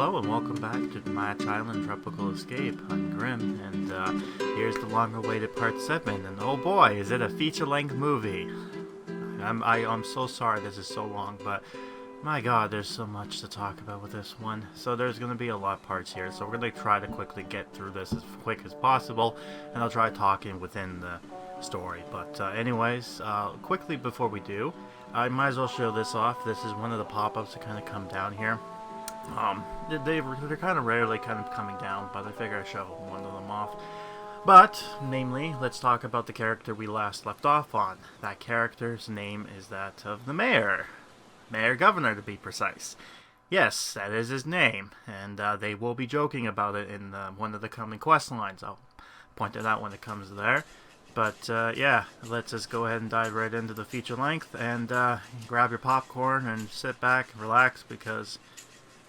hello and welcome back to Match Island Tropical Escape. I'm Grim, and here's the long-awaited Part 7, and oh boy, is it a feature-length movie. I'm so sorry this is so long, but my god, there's so much to talk about with this one. So there's going to be a lot of parts here, so we're going to try to quickly get through this as quick as possible, and I'll try talking within the story. But anyways, quickly before we do, I might as well show this off. This is one of the pop-ups that kind of come down here. They're kind of rarely kind of coming down, but I figure I show one of them off. But, namely, let's talk about the character we last left off on. That character's name is that of the mayor. Mayor Governor, to be precise. Yes, that is his name, and they will be joking about it in one of the coming quest lines. I'll point it out when it comes there. But, yeah, let's just go ahead and dive right into the feature length, and grab your popcorn and sit back and relax, because,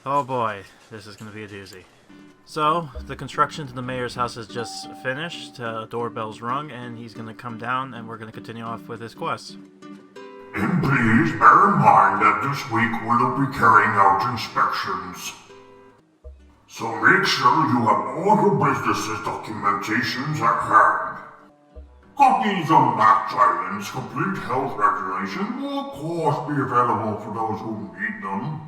oh boy, this is going to be a doozy. So, the construction to the mayor's house is just finished, doorbell's rung, and he's going to come down, and we're going to continue off with his quest. And please bear in mind that this week we'll be carrying out inspections. So make sure you have all your business's documentations at hand. Copies of Match Island's complete health regulation will of course be available for those who need them.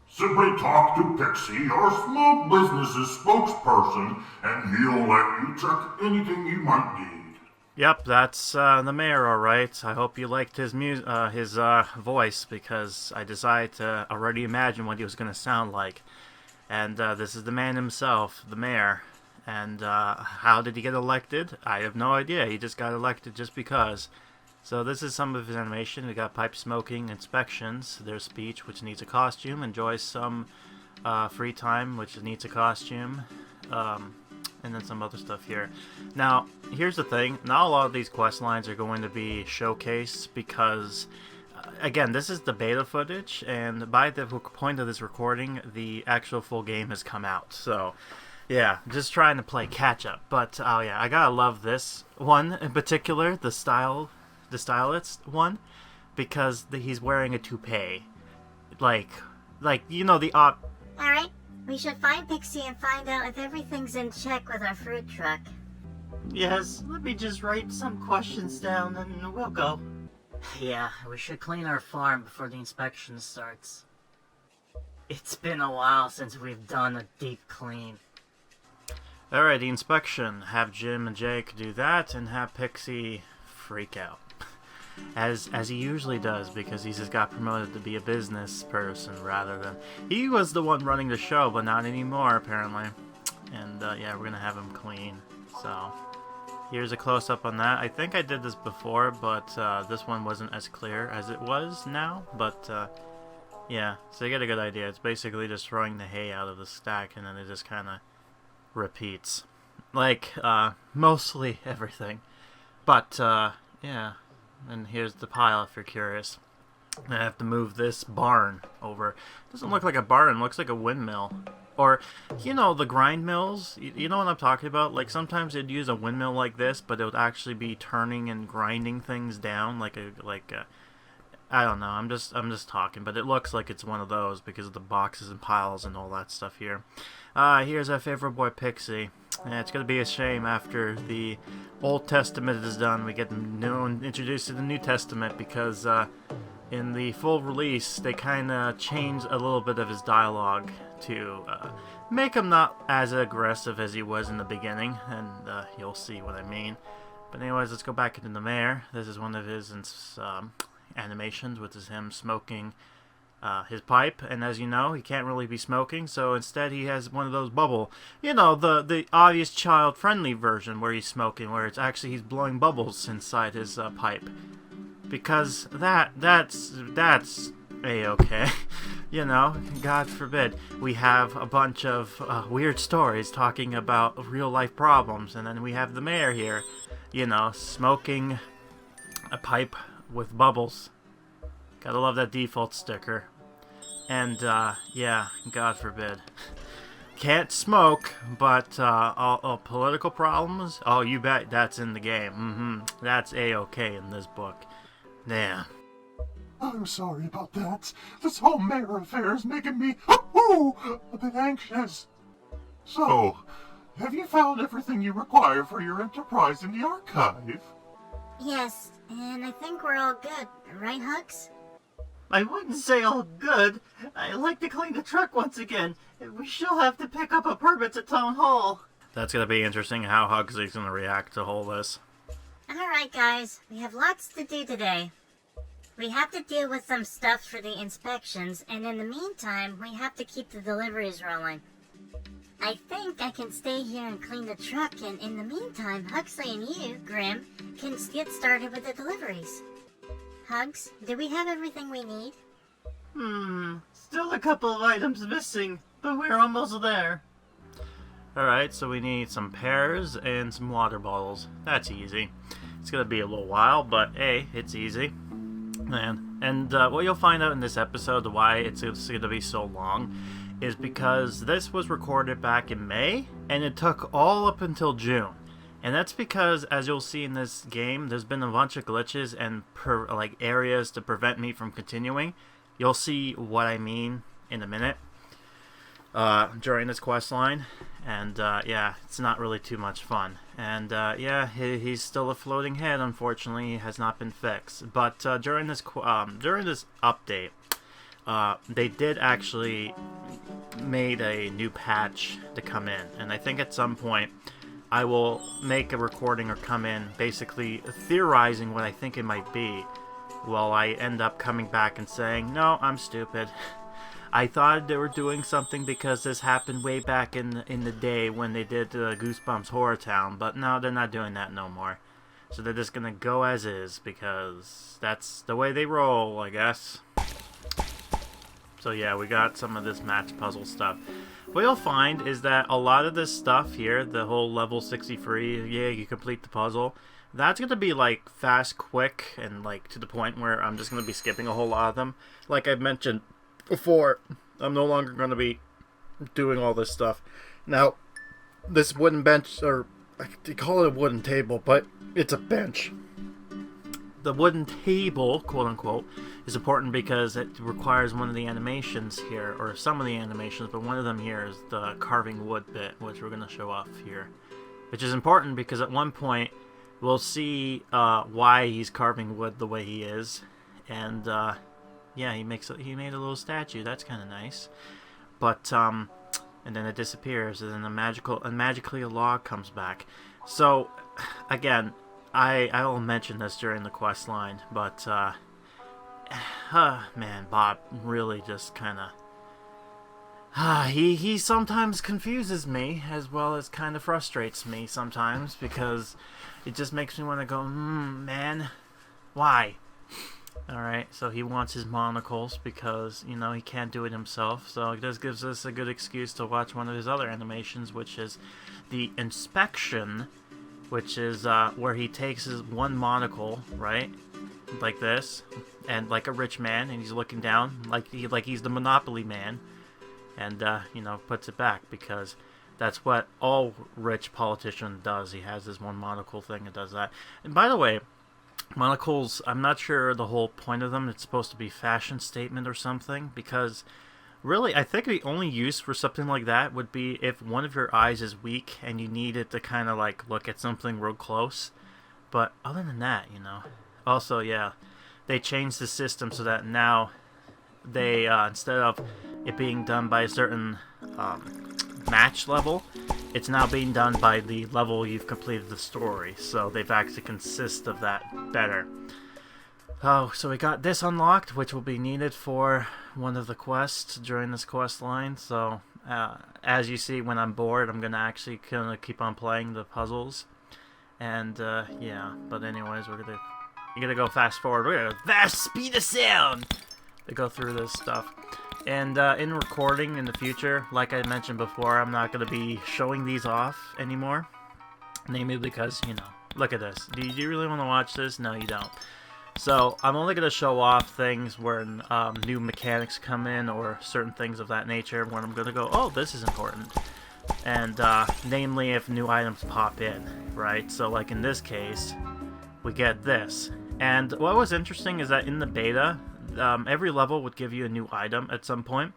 Simply talk to Pixie, our small business's spokesperson, and he'll let you check anything you might need. Yep, that's the mayor, alright. I hope you liked his voice, because I decided to already imagine what he was going to sound like. And this is the man himself, the mayor. And how did he get elected? I have no idea. He just got elected just because. So this is some of his animation. We got pipe smoking, inspections, their speech, which needs a costume, enjoys some free time, which needs a costume, and then some other stuff here. Now, here's the thing. Not a lot of these quest lines are going to be showcased because, again, this is the beta footage, and by the point of this recording, the actual full game has come out. So, yeah, just trying to play catch-up. But, oh yeah, I gotta love this one in particular, the stylist one, because he's wearing a toupee. Like, you know, Alright, we should find Pixie and find out if everything's in check with our fruit truck. Yes, let me just write some questions down and we'll go. Yeah, we should clean our farm before the inspection starts. It's been a while since we've done a deep clean. Alright, the inspection. Have Jim and Jake do that, and have Pixie freak out. As he usually does, because he just got promoted to be a business person rather than... He was the one running the show, but not anymore, apparently. And, yeah, we're gonna have him clean. So, here's a close-up on that. I think I did this before, but this one wasn't as clear as it was now. But, yeah, so you get a good idea. It's basically just throwing the hay out of the stack, and then it just kind of repeats. Like, mostly everything. But, yeah. And here's the pile if you're curious. I have to move this barn over. It doesn't look like a barn, it looks like a windmill. Or, you know, the grind mills? You know what I'm talking about? Like, sometimes they'd use a windmill like this, but it would actually be turning and grinding things down like a I don't know, I'm just talking, but it looks like it's one of those because of the boxes and piles and all that stuff here. Here's our favorite boy Pixie. Yeah, it's gonna be a shame after the Old Testament is done, we get introduced to the New Testament, because in the full release they kinda changed a little bit of his dialogue to make him not as aggressive as he was in the beginning, and you'll see what I mean. But anyways, let's go back into the mayor. This is one of his animations, which is him smoking his pipe, and as you know, he can't really be smoking, so instead he has one of those bubble, you know, the obvious child-friendly version where he's smoking, where it's actually he's blowing bubbles inside his pipe, because that's a-okay. You know, God forbid. We have a bunch of weird stories talking about real-life problems, and then we have the mayor here, you know, smoking a pipe with bubbles. Gotta love that default sticker. And, yeah, God forbid. Can't smoke, but, all political problems? Oh, you bet that's in the game. That's a-okay in this book. Yeah. I'm sorry about that. This whole mayor affair is making me a bit angry. anxious. So, have you found everything you require for your enterprise in the archive? Yes, and I think we're all good, right, Hugs? I wouldn't say all good. I'd like to clean the truck once again. We still have to pick up a permit at Town Hall. That's gonna be interesting how Hugsy's gonna react to all this. Alright guys, we have lots to do today. We have to deal with some stuff for the inspections, and in the meantime, we have to keep the deliveries rolling. I think I can stay here and clean the truck, and in the meantime, Huxley and you, Grim, can get started with the deliveries. Hugs, do we have everything we need? Still a couple of items missing, but we're almost there. Alright, so we need some pears and some water bottles. That's easy. It's gonna be a little while, but hey, it's easy. And what you'll find out in this episode, why it's gonna be so long, is because this was recorded back in May, and it took all up until June. And that's because, as you'll see in this game, there's been a bunch of glitches and areas to prevent me from continuing. You'll see what I mean in a minute during this quest line. And yeah, it's not really too much fun. And yeah, he's still a floating head. Unfortunately, he has not been fixed. But during this update, they did actually made a new patch to come in, and I think at some point I will make a recording or come in basically theorizing what I think it might be, while I end up coming back and saying, no, I'm stupid. I thought they were doing something because this happened way back in the day when they did Goosebumps Horror Town, but no, they're not doing that no more. So they're just gonna go as is, because that's the way they roll, I guess. So yeah, we got some of this match puzzle stuff. What you'll find is that a lot of this stuff here, the whole level 63, yeah, you complete the puzzle, that's gonna be like fast, quick, and like to the point where I'm just gonna be skipping a whole lot of them. Like I mentioned before, I'm no longer going to be doing all this stuff. Now, this wooden bench, or they call it a wooden table, but it's a bench. The wooden table, quote unquote, is important because it requires one of the animations here, or some of the animations, but one of them here is the carving wood bit, which we're going to show off here. Which is important because at one point we'll see why he's carving wood the way he is, and yeah, he made a little statue. That's kind of nice. But and then it disappears, and then magically a log comes back. So again, I will mention this during the quest line, but man, Bob really just kind of he sometimes confuses me, as well as kind of frustrates me sometimes, because it just makes me want to go, man, why? Alright, so he wants his monocles because, you know, he can't do it himself. So this gives us a good excuse to watch one of his other animations, which is the inspection, which is where he takes his one monocle, right, like this, and like a rich man, and he's looking down like he's the Monopoly man, and you know, puts it back, because that's what all rich politician does. He has this one monocle thing and does that. And by the way, monocles, I'm not sure the whole point of them. It's supposed to be fashion statement or something, because really I think the only use for something like that would be if one of your eyes is weak and you need it to kind of like look at something real close. But other than that, you know. Also, yeah, they changed the system so that now they instead of it being done by a certain match level, it's now being done by the level you've completed the story, so they've actually consist of that better. Oh, so we got this unlocked, which will be needed for one of the quests during this quest line. So as you see, when I'm bored, I'm gonna actually keep on playing the puzzles, and yeah. But anyways, you're gonna go fast forward. We're gonna fast speed of sound to go through this stuff. And in recording in the future, like I mentioned before, I'm not going to be showing these off anymore. Namely because, you know, look at this. Do you really want to watch this? No, you don't. So I'm only going to show off things when new mechanics come in, or certain things of that nature, when I'm going to go, oh, this is important. And namely if new items pop in, right? So like in this case, we get this. And what was interesting is that in the beta, every level would give you a new item at some point,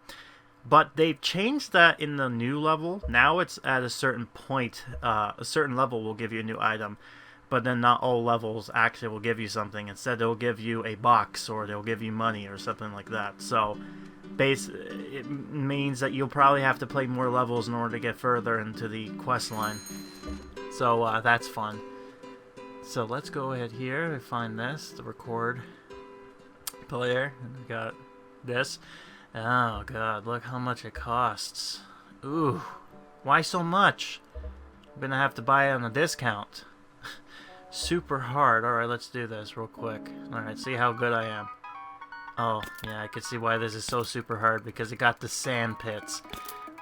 But they've changed that in the new level. Now it's at a certain point, a certain level will give you a new item, but then not all levels actually will give you something. Instead, they'll give you a box, or they'll give you money, or something like that. So, it means that you'll probably have to play more levels in order to get further into the quest line. So, that's fun. So, let's go ahead here and find this, the record player, and we got this. Oh god, look how much it costs. Ooh, why so much? I'm gonna have to buy it on a discount. Super hard. Alright, let's do this real quick. Alright, see how good I am. Oh, yeah, I can see why this is so super hard, because it got the sand pits.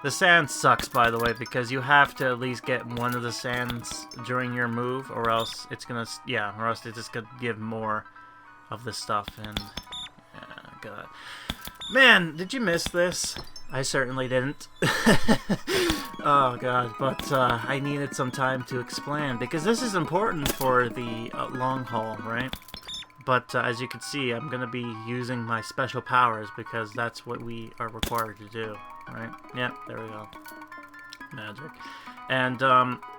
The sand sucks, by the way, because you have to at least get one of the sands during your move, or else it's gonna, yeah, or else it's just gonna give more of the stuff, and, yeah, god. Man, did you miss this? I certainly didn't. Oh god, but I needed some time to explain, because this is important for the long haul, right? But as you can see, I'm going to be using my special powers, because that's what we are required to do, right? Yep, there we go. Magic. And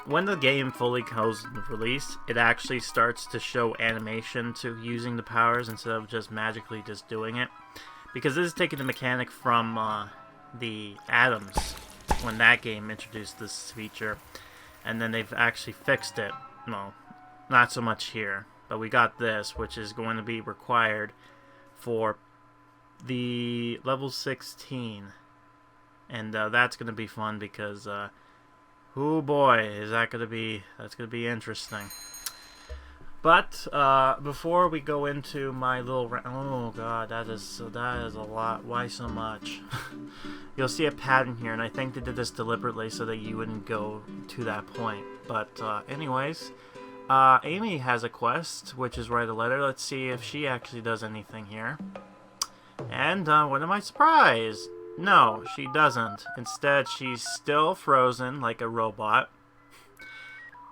when the game fully goes release, it actually starts to show animation to using the powers instead of just magically just doing it. Because this is taking the mechanic from the Atoms, when that game introduced this feature, and then they've actually fixed it. No, not so much here, but we got this, which is going to be required for the level 16, and that's going to be fun, because oh boy, is that going to be, that's going to be interesting. But before we go into my little oh god, that is a lot. Why so much? You'll see a pattern here, and I think they did this deliberately so that you wouldn't go to that point. But anyways, Amy has a quest, which is write a letter. Let's see if she actually does anything here. And what am I surprised? No, she doesn't. Instead, she's still frozen like a robot.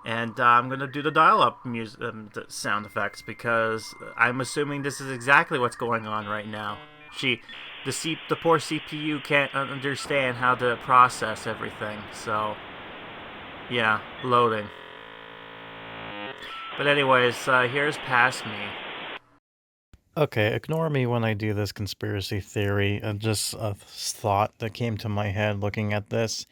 And I'm going to do the dial-up music sound effects, because I'm assuming this is exactly what's going on right now. The poor CPU can't understand how to process everything, so yeah, loading. But anyways, here's Past Me. Okay, ignore me when I do this conspiracy theory, just a thought that came to my head looking at this.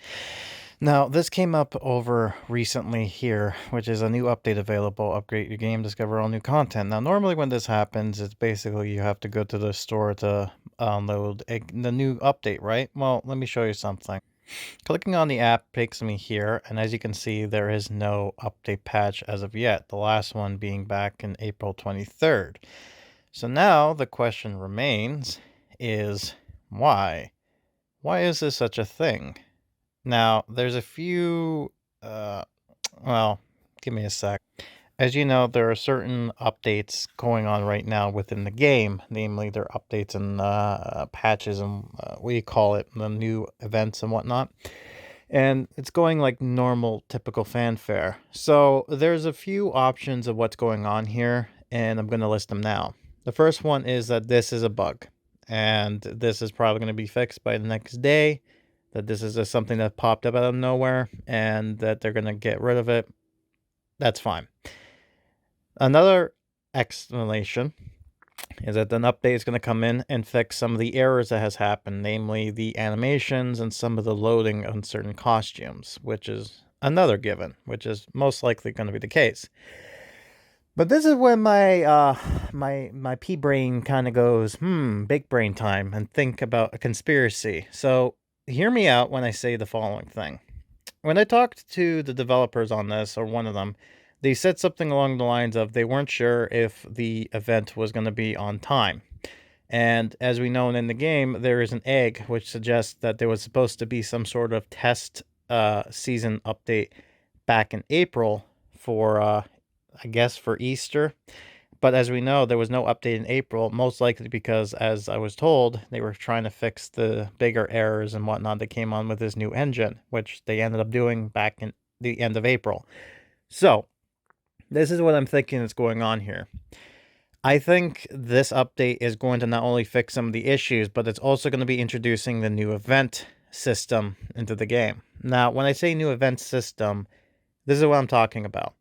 Now, this came up over recently here, which is a new update available. Upgrade your game, discover all new content. Now, normally when this happens, it's basically you have to go to the store to download the new update, right? Well, let me show you something. Clicking on the app takes me here, and as you can see, there is no update patch as of yet, the last one being back in April 23rd. So now the question remains is why? Why is this such a thing? Now, there's a few, well, give me a sec. As you know, there are certain updates going on right now within the game, namely there are updates and patches and what do you call it, the new events and whatnot. And it's going like normal, typical fanfare. So there's a few options of what's going on here, and I'm going to list them now. The first one is that this is a bug, and this is probably going to be fixed by the next day. That this is just something that popped up out of nowhere, and that they're going to get rid of it. That's fine. Another explanation is that an update is going to come in and fix some of the errors that has happened, namely the animations and some of the loading on certain costumes, which is another given, which is most likely going to be the case. But this is when my my pea brain kind of goes, big brain time, and think about a conspiracy. So hear me out when I say the following thing. When I talked to the developers on this, or one of them, they said something along the lines of they weren't sure if the event was going to be on time. And as we know in the game, there is an egg which suggests that there was supposed to be some sort of test season update back in April for, I guess, for Easter. But as we know, there was no update in April, most likely because, as I was told, they were trying to fix the bigger errors and whatnot that came on with this new engine, which they ended up doing back in the end of April. So, this is what I'm thinking is going on here. I think this update is going to not only fix some of the issues, but it's also going to be introducing the new event system into the game. Now, when I say new event system, this is what I'm talking about.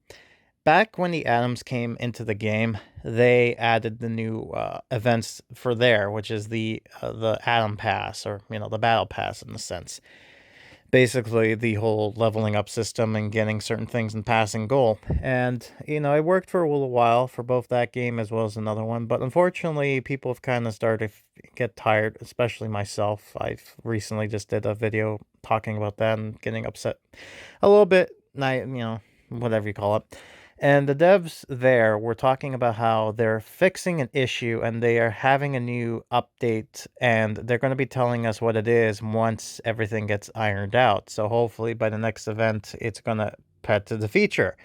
Back when the atoms came into the game, they added the new events for there, which is the atom pass, or the battle pass in a sense. Basically, the whole leveling up system and getting certain things and passing goal. And it worked for a little while for both that game as well as another one. But unfortunately, people have kind of started to get tired, especially myself. I've recently just did a video talking about that and getting upset a little bit. Whatever you call it. And the devs there were talking about how they're fixing an issue and they are having a new update, and they're going to be telling us what it is once everything gets ironed out. So hopefully by the next event, it's going to pet to the feature.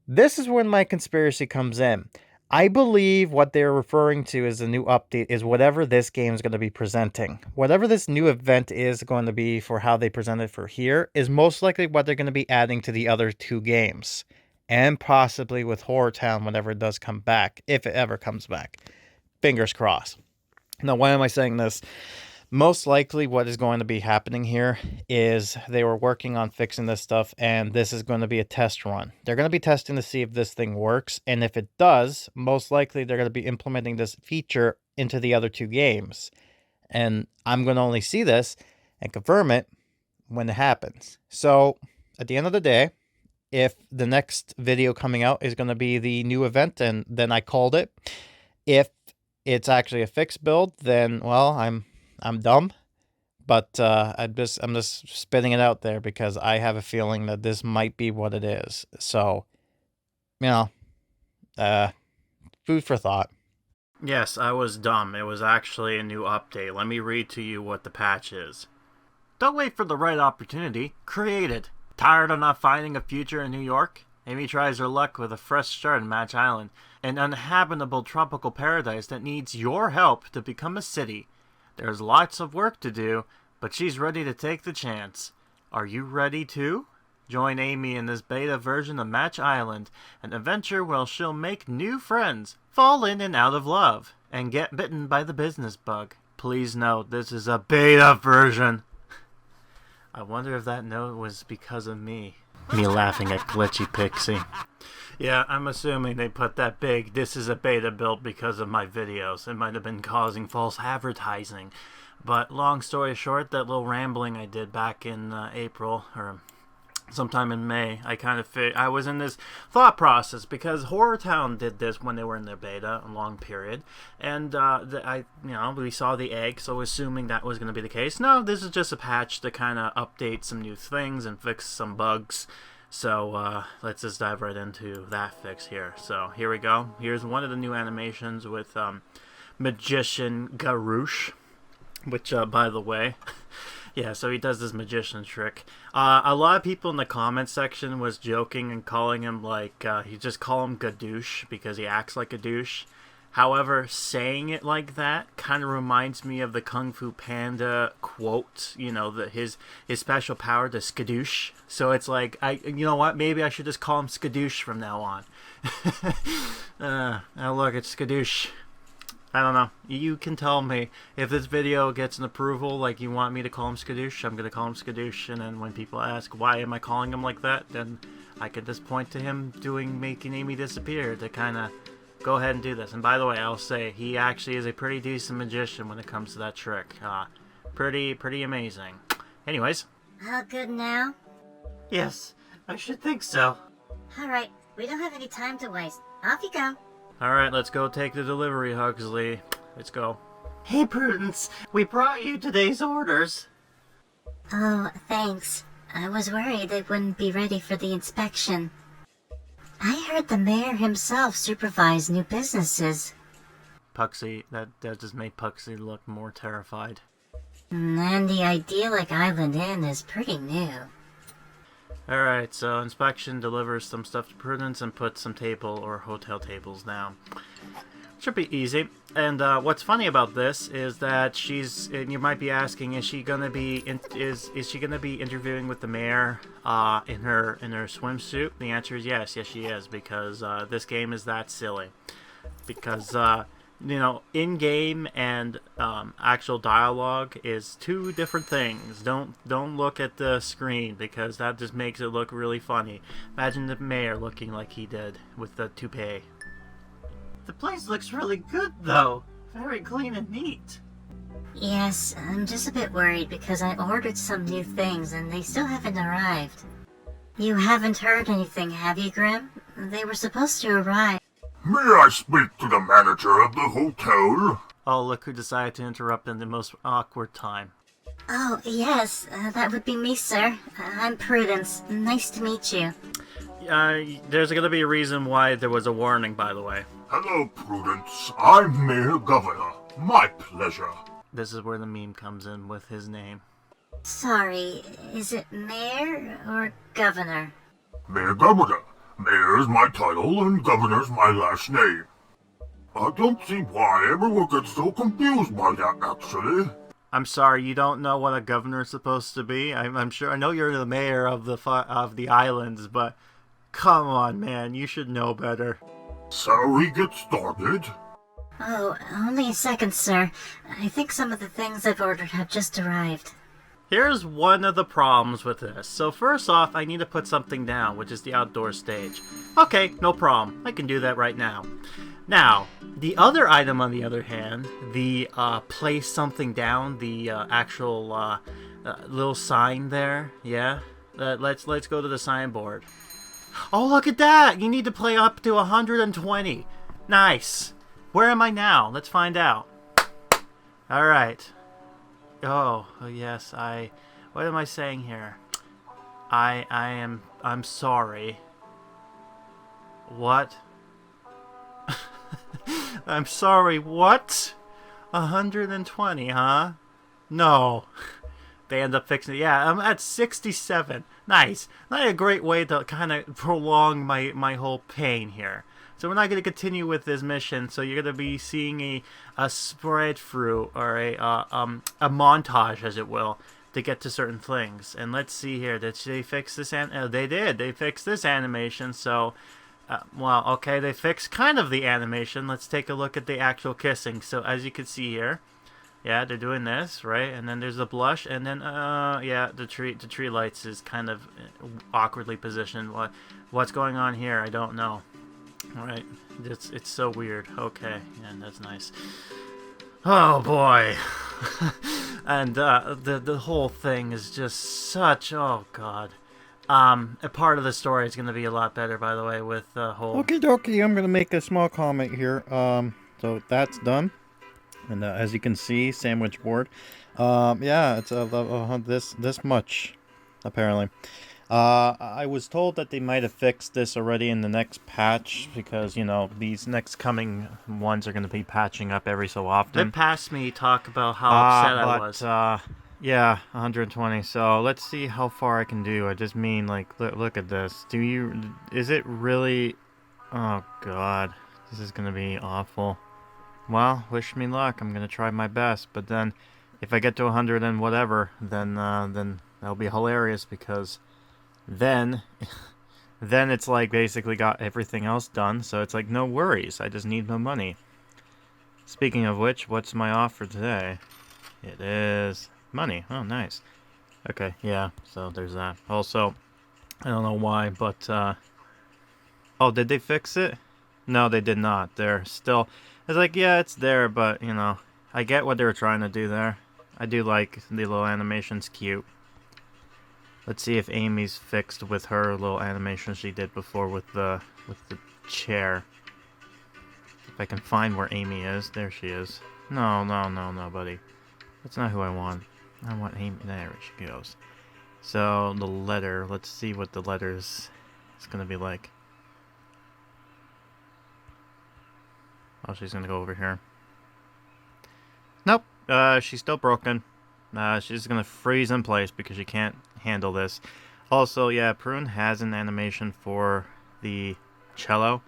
This is when my conspiracy comes in. I believe what they're referring to as a new update is whatever this game is going to be presenting. Whatever this new event is going to be for how they present it for here is most likely what they're going to be adding to the other two games. And possibly with Horror Town whenever it does come back, if it ever comes back. Fingers crossed. Now, why am I saying this? Most likely what is going to be happening here is they were working on fixing this stuff, and this is going to be a test run. They're going to be testing to see if this thing works, and if it does, most likely they're going to be implementing this feature into the other two games. And I'm going to only see this and confirm it when it happens. So, at the end of the day, if the next video coming out is going to be the new event, and then I called it. If it's actually a fixed build, then well, I'm dumb. But I'm just spitting it out there because I have a feeling that this might be what it is. So, food for thought. Yes, I was dumb. It was actually a new update. Let me read to you what the patch is. Don't wait for the right opportunity. Create it. Tired of not finding a future in New York? Amy tries her luck with a fresh start in Match Island, an uninhabitable tropical paradise that needs your help to become a city. There's lots of work to do, but she's ready to take the chance. Are you ready too? Join Amy in this beta version of Match Island, an adventure where she'll make new friends, fall in and out of love, and get bitten by the business bug. Please note, this is a beta version. I wonder if that note was because of me. Me laughing at Glitchy Pixie. Yeah, I'm assuming they put that big, this is a beta build because of my videos. It might have been causing false advertising. But long story short, that little rambling I did back in April, or sometime in May, I was in this thought process because Horror Town did this when they were in their beta, a long period, and we saw the egg, so assuming that was going to be the case. No, this is just a patch to kind of update some new things and fix some bugs. So let's just dive right into that fix here. So here we go. Here's one of the new animations with Magician Garouche, which by the way. Yeah, so he does this magician trick. A lot of people in the comment section was joking and calling him you just call him Gadoosh because he acts like a douche. However, saying it like that kind of reminds me of the Kung Fu Panda quote, his special power, the skadoosh. So it's like, you know what, maybe I should just call him Skadoosh from now on. Now look, it's Skadoosh. I don't know. You can tell me if this video gets an approval, like you want me to call him Skadoosh, I'm going to call him Skadoosh. And then when people ask, why am I calling him like that? Then I can just point to him making Amy disappear to kind of go ahead and do this. And by the way, I'll say, he actually is a pretty decent magician when it comes to that trick. Pretty amazing. Anyways. All good now? Yes, I should think so. Alright, we don't have any time to waste. Off you go. Alright, let's go take the delivery, Huxley. Let's go. Hey, Prudence, we brought you today's orders. Oh, thanks. I was worried they wouldn't be ready for the inspection. I heard the mayor himself supervise new businesses. Puxy, that just made Puxy look more terrified. And the idyllic Island Inn is pretty new. Alright, so inspection delivers some stuff to Prudence and puts some table or hotel tables down. Should be easy. And what's funny about this is that and you might be asking, is she gonna be interviewing with the mayor in her swimsuit? The answer is yes, she is, because this game is that silly. because you know, in-game and actual dialogue is two different things. Don't look at the screen because that just makes it look really funny. Imagine the mayor looking like he did with the toupee. The place looks really good, though. Very clean and neat. Yes, I'm just a bit worried because I ordered some new things and they still haven't arrived. You haven't heard anything, have you, Grim? They were supposed to arrive. May I speak to the manager of the hotel? Oh, look who decided to interrupt in the most awkward time. Oh, yes, that would be me, sir. I'm Prudence. Nice to meet you. There's gonna be a reason why there was a warning, by the way. Hello, Prudence. I'm Mayor Governor. My pleasure. This is where the meme comes in with his name. Sorry, is it mayor or governor? Mayor Governor. Mayor's my title and Governor's my last name. I don't see why everyone gets so confused by that, actually. I'm sorry, you don't know what a governor is supposed to be? I'm sure. I know you're the mayor of the islands, but come on, man, you should know better. Shall we get started? Oh, only a second, sir. I think some of the things I've ordered have just arrived. Here's one of the problems with this. So first off, I need to put something down, which is the outdoor stage. Okay, no problem. I can do that right now. Now, the other item, on the other hand, the place something down, the actual little sign there, yeah? Let's go to the signboard. Oh, look at that! You need to play up to 120. Nice. Where am I now? Let's find out. Alright. Oh, yes, what am I saying here? I'm sorry. What? I'm sorry, what? 120, huh? No. They end up fixing it. Yeah, I'm at 67. Nice. Not a great way to kind of prolong my whole pain here. So we're not going to continue with this mission. So you're going to be seeing a spread through, or a montage, as it will, to get to certain things. And let's see here. Did they fix this? They did. They fixed this animation. So, well, okay, they fixed kind of the animation. Let's take a look at the actual kissing. So as you can see here, yeah, they're doing this, right? And then there's the blush, and then yeah, the tree lights is kind of awkwardly positioned. What's going on here? I don't know. Alright, it's so weird. Okay, yeah, that's nice. Oh boy. And the whole thing is just such, oh god. A part of the story is going to be a lot better, by the way, with the whole... Okie dokie, I'm going to make a small comment here. So that's done. And as you can see, sandwich board. Yeah, it's this much, apparently. I was told that they might have fixed this already in the next patch, because, you know, these next coming ones are going to be patching up every so often. They passed me talk about how upset I was. Yeah, 120. So let's see how far I can do. I just mean, like, look at this. Is it really... Oh, God. This is going to be awful. Well, wish me luck. I'm going to try my best. But then, if I get to 100 and whatever, then that'll be hilarious, because... Then it's like basically got everything else done, so it's like no worries, I just need my money. Speaking of which, what's my offer today? It is money. Oh, nice. Okay, yeah, so there's that. Also, I don't know why, but, oh, did they fix it? No, they did not. They're still, it's like, yeah, it's there, but, you know, I get what they were trying to do there. I do like the little animations, cute. Let's see if Amy's fixed with her little animation she did before with the chair. If I can find where Amy is. There she is. No, buddy. That's not who I want. I want Amy. There she goes. So, the letter. Let's see what the letters is going to be like. Oh, she's going to go over here. Nope. She's still broken. She's going to freeze in place because she can't handle this. Also, yeah, Prune has an animation for the cello.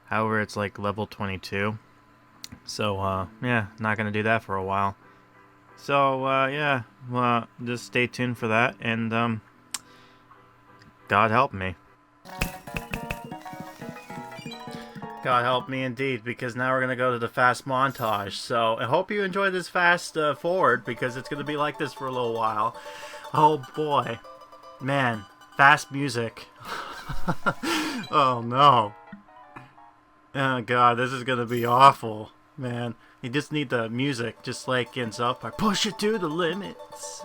However, it's like level 22. So, yeah, not going to do that for a while. So, yeah, just stay tuned for that, and, God help me. God help me indeed, because now we're going to go to the fast montage. So I hope you enjoy this fast forward, because it's going to be like this for a little while. Oh boy. Man, fast music. Oh no. Oh god, this is going to be awful. Man, you just need the music, just like in South Park. Push it to the limits.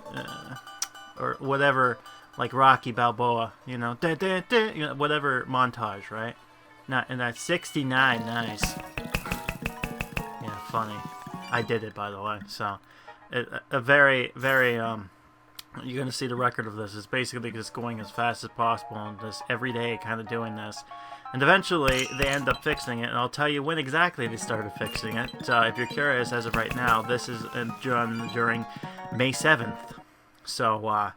Or whatever, like Rocky Balboa, you know, whatever montage, right? And that's 69, nice. Yeah, funny. I did it, by the way. So, a very, very, you're gonna see the record of this. It's basically just going as fast as possible and just every day kind of doing this. And eventually, they end up fixing it, and I'll tell you when exactly they started fixing it. If you're curious, as of right now, this is done during May 7th. So,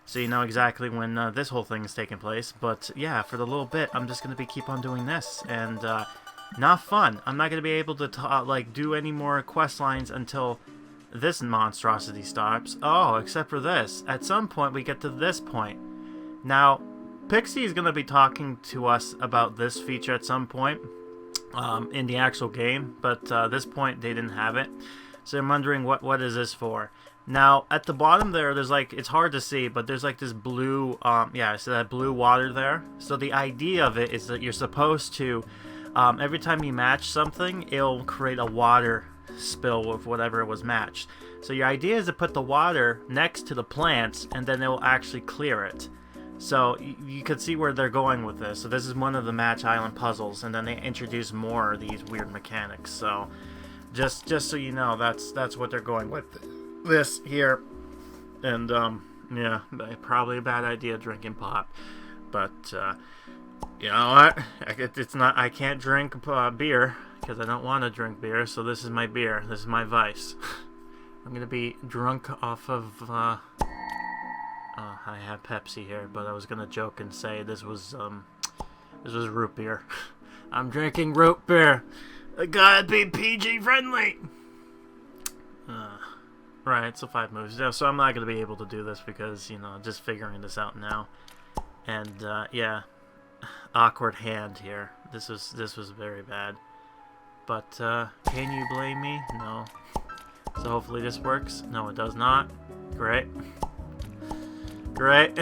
so you know exactly when this whole thing is taking place. But yeah, for the little bit, I'm just going to keep on doing this. And not fun. I'm not going to be able to like do any more quest lines until this monstrosity stops. Oh, except for this. At some point, we get to this point. Now, Pixie is going to be talking to us about this feature at some point in the actual game. But this point, they didn't have it. So I'm wondering what is this for? Now, at the bottom there, there's like, it's hard to see, but there's like this blue, yeah, so that blue water there. So the idea of it is that you're supposed to, every time you match something, it'll create a water spill with whatever was matched. So your idea is to put the water next to the plants, and then it will actually clear it. So you could see where they're going with this. So this is one of the Match Island puzzles, and then they introduce more of these weird mechanics. So just so you know, that's what they're going with. This here, and yeah, probably a bad idea drinking pot, but you know what? It's not. I can't drink beer because I don't want to drink beer. So this is my beer. This is my vice. I'm gonna be drunk off of. I have Pepsi here, but I was gonna joke and say this was root beer. I'm drinking root beer. I gotta be PG friendly. Right, so 5 moves. Yeah, so I'm not going to be able to do this because, you know, just figuring this out now. And, yeah, awkward hand here. This was very bad. But, can you blame me? No. So hopefully this works. No, it does not. Great. Great.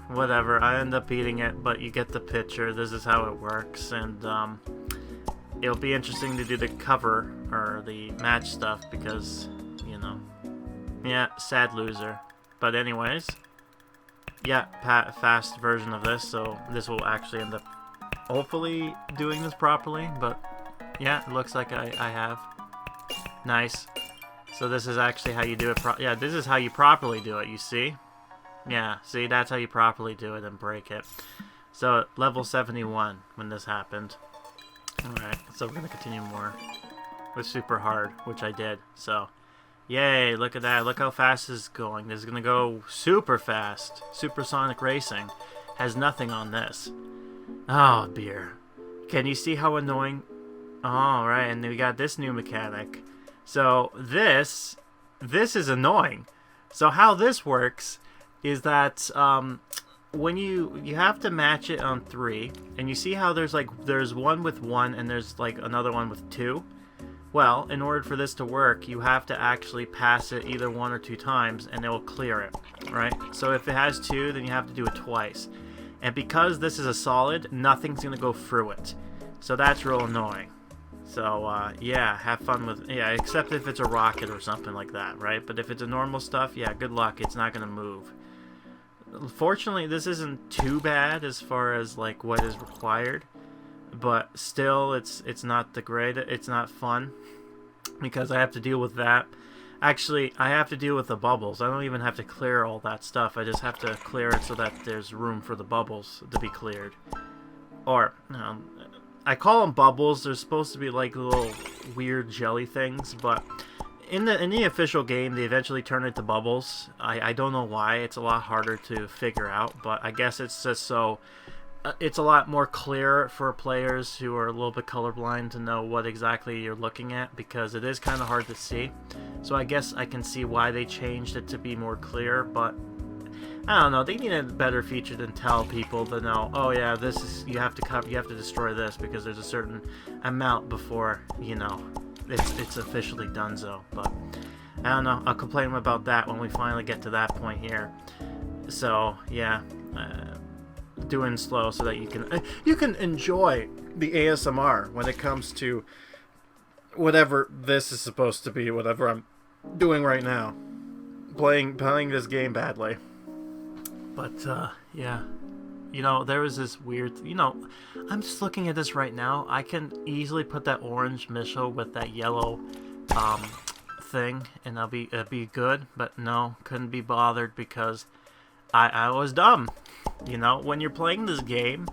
Whatever. I end up eating it, but you get the picture. This is how it works, and, it'll be interesting to do the cover or the match stuff because, you know, yeah, sad loser. But anyways, yeah, fast version of this, so this will actually end up hopefully doing this properly, but yeah, it looks like I have. Nice. So this is actually how you do it. Yeah, this is how you properly do it, you see? Yeah, see, that's how you properly do it and break it. So level 71 when this happened. Alright, so we're going to continue more with super hard, which I did. So, yay, look at that. Look how fast this is going. This is going to go super fast. Supersonic racing. Has nothing on this. Oh, beer. Can you see how annoying? Oh, right, and then we got this new mechanic. So, this is annoying. So how this works is that, when you have to match it on 3, and you see how there's one with 1 and there's like another one with 2. Well, in order for this to work, you have to actually pass it either 1 or 2 times, and it will clear it, right? So if it has 2, then you have to do it twice. And because this is a solid, nothing's gonna go through it. So that's real annoying. So yeah, have fun with except if it's a rocket or something like that, right? But if it's a normal stuff, yeah, good luck. It's not gonna move. Fortunately, this isn't too bad as far as like what is required, but still, it's not the great. It's not fun because I have to deal with that. Actually, I have to deal with the bubbles. I don't even have to clear all that stuff. I just have to clear it so that there's room for the bubbles to be cleared. Or, I call them bubbles. They're supposed to be like little weird jelly things, but in the official game, they eventually turn into bubbles. I don't know why. It's a lot harder to figure out, but I guess it's just so it's a lot more clear for players who are a little bit colorblind to know what exactly you're looking at, because it is kind of hard to see. So I guess I can see why they changed it to be more clear, but I don't know. They need a better feature than tell people to know. Oh yeah, this is you have to destroy this because there's a certain amount before it's officially donezo. But I don't know. I'll complain about that when we finally get to that point here. So yeah, doing slow so that you can enjoy the ASMR when it comes to whatever this is supposed to be. Whatever I'm doing right now, playing this game badly. But, yeah. There was this weird... I'm just looking at this right now. I can easily put that orange Misho with that yellow, thing, and it'll be good. But no, couldn't be bothered because I was dumb. When you're playing this game,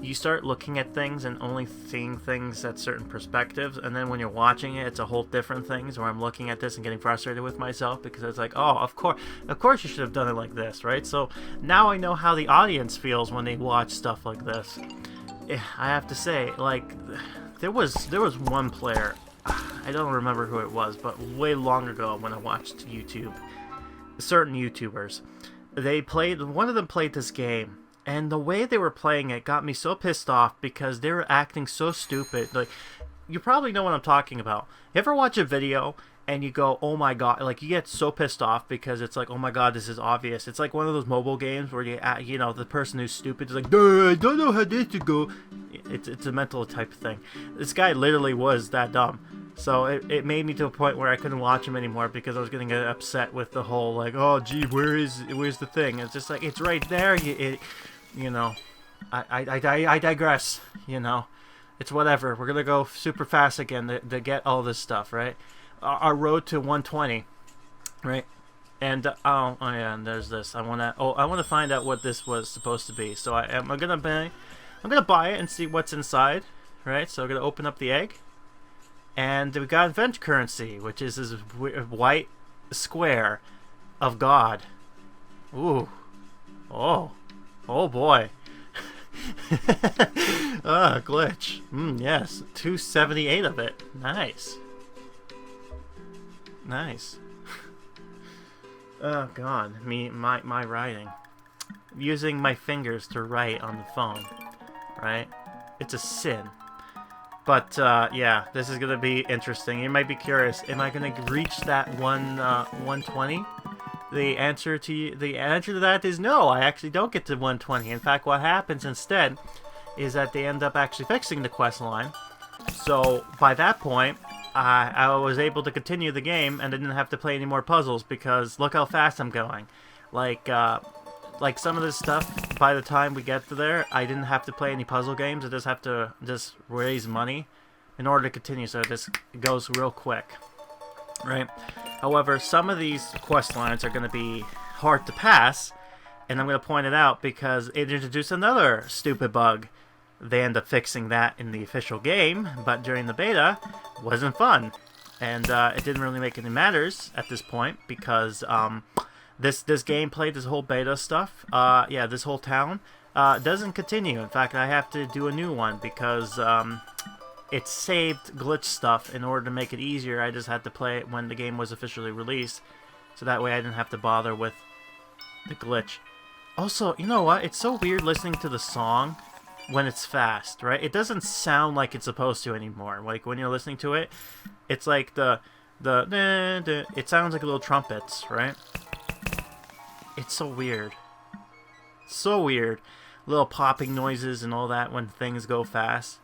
you start looking at things and only seeing things at certain perspectives, and then when you're watching it, it's a whole different thing. Where I'm looking at this and getting frustrated with myself because it's like, oh, of course you should have done it like this, right? So now I know how the audience feels when they watch stuff like this. I have to say, like, there was one player, I don't remember who it was, but way long ago when I watched YouTube, certain YouTubers, one of them played this game. And the way they were playing it got me so pissed off because they were acting so stupid. Like, you probably know what I'm talking about. You ever watch a video and you go, oh my god, like you get so pissed off because it's like, oh my god, this is obvious. It's like one of those mobile games where the person who's stupid is like, I don't know how this to go. It's a mental type of thing. This guy literally was that dumb. So it made me to a point where I couldn't watch him anymore because I was getting upset with the whole like, oh gee, where's the thing? It's just like, it's right there. I digress. It's whatever. We're gonna go super fast again to get all this stuff, right? Our road to 120, right? And oh yeah, and there's this. I wanna find out what this was supposed to be. So I'm gonna buy it and see what's inside, right? So I'm gonna open up the egg. And we got event currency, which is this white square of God. Ooh. Oh boy. Glitch. Yes. 278 of it. Nice. Oh god. My writing. Using my fingers to write on the phone. Right? It's a sin. But, yeah, this is gonna be interesting. You might be curious, am I gonna reach that 120? The answer to that is no, I actually don't get to 120. In fact, what happens instead is that they end up actually fixing the quest line. So, by that point, I was able to continue the game and I didn't have to play any more puzzles because look how fast I'm going. Like some of this stuff, by the time we get to there, I didn't have to play any puzzle games. I just have to raise money in order to continue, so this goes real quick, right? However, some of these quest lines are going to be hard to pass, and I'm going to point it out because it introduced another stupid bug. They end up fixing that in the official game, but during the beta, it wasn't fun. And it didn't really make any matters at this point because this gameplay, this whole beta stuff, this whole town, doesn't continue. In fact, I have to do a new one because it saved glitch stuff. In order to make it easier, I just had to play it when the game was officially released, so that way I didn't have to bother with the glitch. Also, you know what? It's so weird listening to the song when it's fast, right? It doesn't sound like it's supposed to anymore. Like when you're listening to it, it's like it sounds like little trumpets, right? It's so weird. So weird. Little popping noises and all that when things go fast.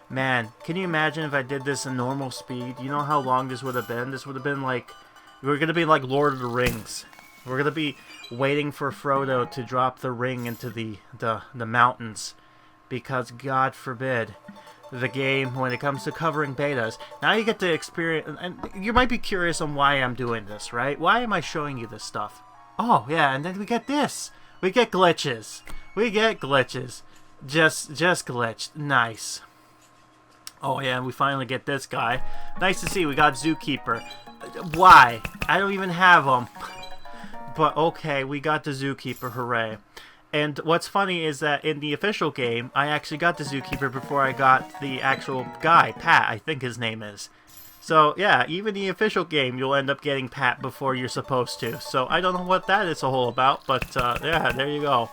Man, can you imagine if I did this in normal speed? You know how long this would have been? This would have been like... We're going to be like Lord of the Rings. We're going to be waiting for Frodo to drop the ring into the mountains. Because, God forbid, the game, when it comes to covering betas, now you get to experience... And you might be curious on why I'm doing this, right? Why am I showing you this stuff? Oh, yeah, and then we get this. We get glitches. Just glitched. Nice. Oh, yeah, and we finally get this guy. Nice to see. We got Zookeeper. Why? I don't even have him. But, okay, we got the Zookeeper. Hooray. And what's funny is that in the official game, I actually got the Zookeeper before I got the actual guy, Pat, I think his name is. So, yeah, even the official game, you'll end up getting pat before you're supposed to. So, I don't know what that is all about, but, yeah, there you go.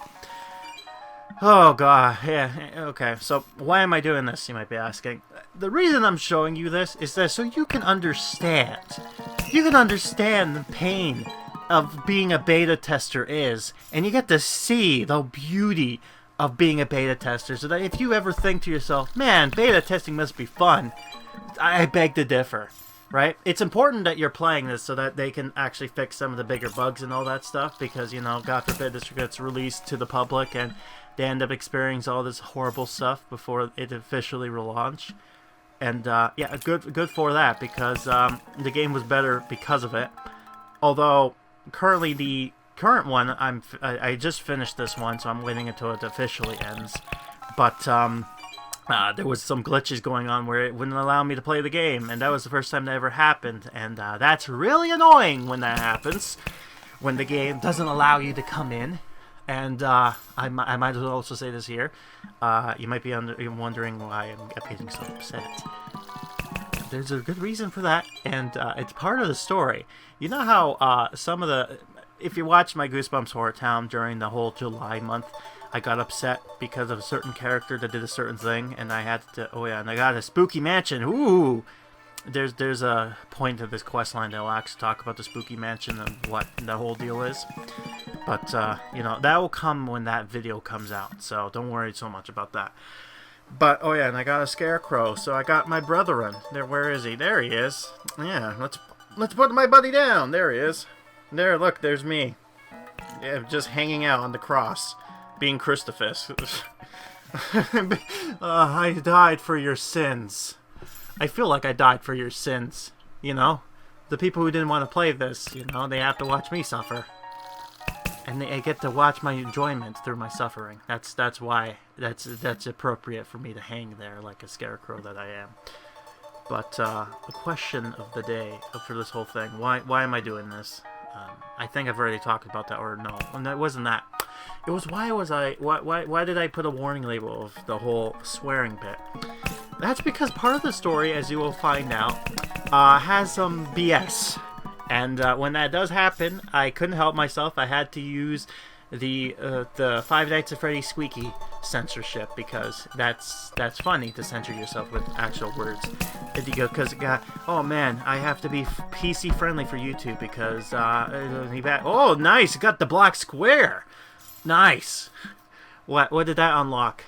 Oh, God, yeah, okay. So, why am I doing this, you might be asking? The reason I'm showing you this is that so you can understand. You can understand the pain of being a beta tester is, and you get to see the beauty of being a beta tester, so that if you ever think to yourself, man, beta testing must be fun, I beg to differ, right? It's important that you're playing this so that they can actually fix some of the bigger bugs and all that stuff, because, you know, God forbid this gets released to the public and they end up experiencing all this horrible stuff before it officially will launch. And, yeah, good for that, because the game was better because of it. Although, currently the current one, I just finished this one, so I'm waiting until it officially ends. But there was some glitches going on where it wouldn't allow me to play the game, and that was the first time that ever happened. And that's really annoying when that happens, when the game doesn't allow you to come in. And I might as well also say this here. You might be wondering why I'm getting so upset. There's a good reason for that, and it's part of the story. You know how some of the... If you watch my Goosebumps Horror Town during the whole July month, I got upset because of a certain character that did a certain thing, and I had to... Oh yeah, and I got a spooky mansion. Ooh! There's a point of this questline that will actually talk about the spooky mansion and what the whole deal is. But, you know, that will come when that video comes out, so don't worry so much about that. But, oh yeah, and I got a scarecrow, so I got my brethren. There, where is he? There he is. Yeah, let's put my buddy down. There he is. There, look, there's me. Yeah, just hanging out on the cross, being Christophus. I died for your sins. I feel like I died for your sins, you know? The people who didn't want to play this, you know, they have to watch me suffer. And they get to watch my enjoyment through my suffering. That's why that's appropriate for me to hang there like a scarecrow that I am. But the question of the day for this whole thing: why am I doing this? I think I've already talked about that, or no, and that wasn't that. It was why did I put a warning label of the whole swearing bit? That's because part of the story, as you will find out, has some BS. And when that does happen, I couldn't help myself. I had to use the Five Nights at Freddy's squeaky censorship, because that's funny to censor yourself with actual words. Because oh man, I have to be PC friendly for YouTube because oh nice, it got the black square. Nice. What did that unlock?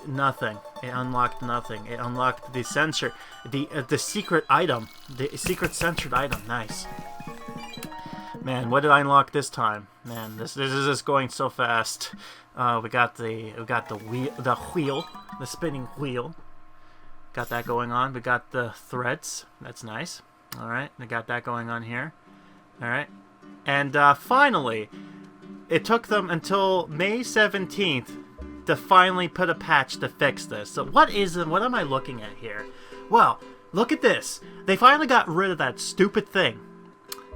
Nothing. It unlocked nothing. It unlocked the censor, the secret item, the secret censored item. Nice. Man, what did I unlock this time? Man, this is just going so fast. We got the wheel, the spinning wheel. Got that going on. We got the threads. That's nice. All right, we got that going on here. All right, and finally, it took them until May 17th to finally put a patch to fix this. So what am I looking at here? Well, look at this. They finally got rid of that stupid thing.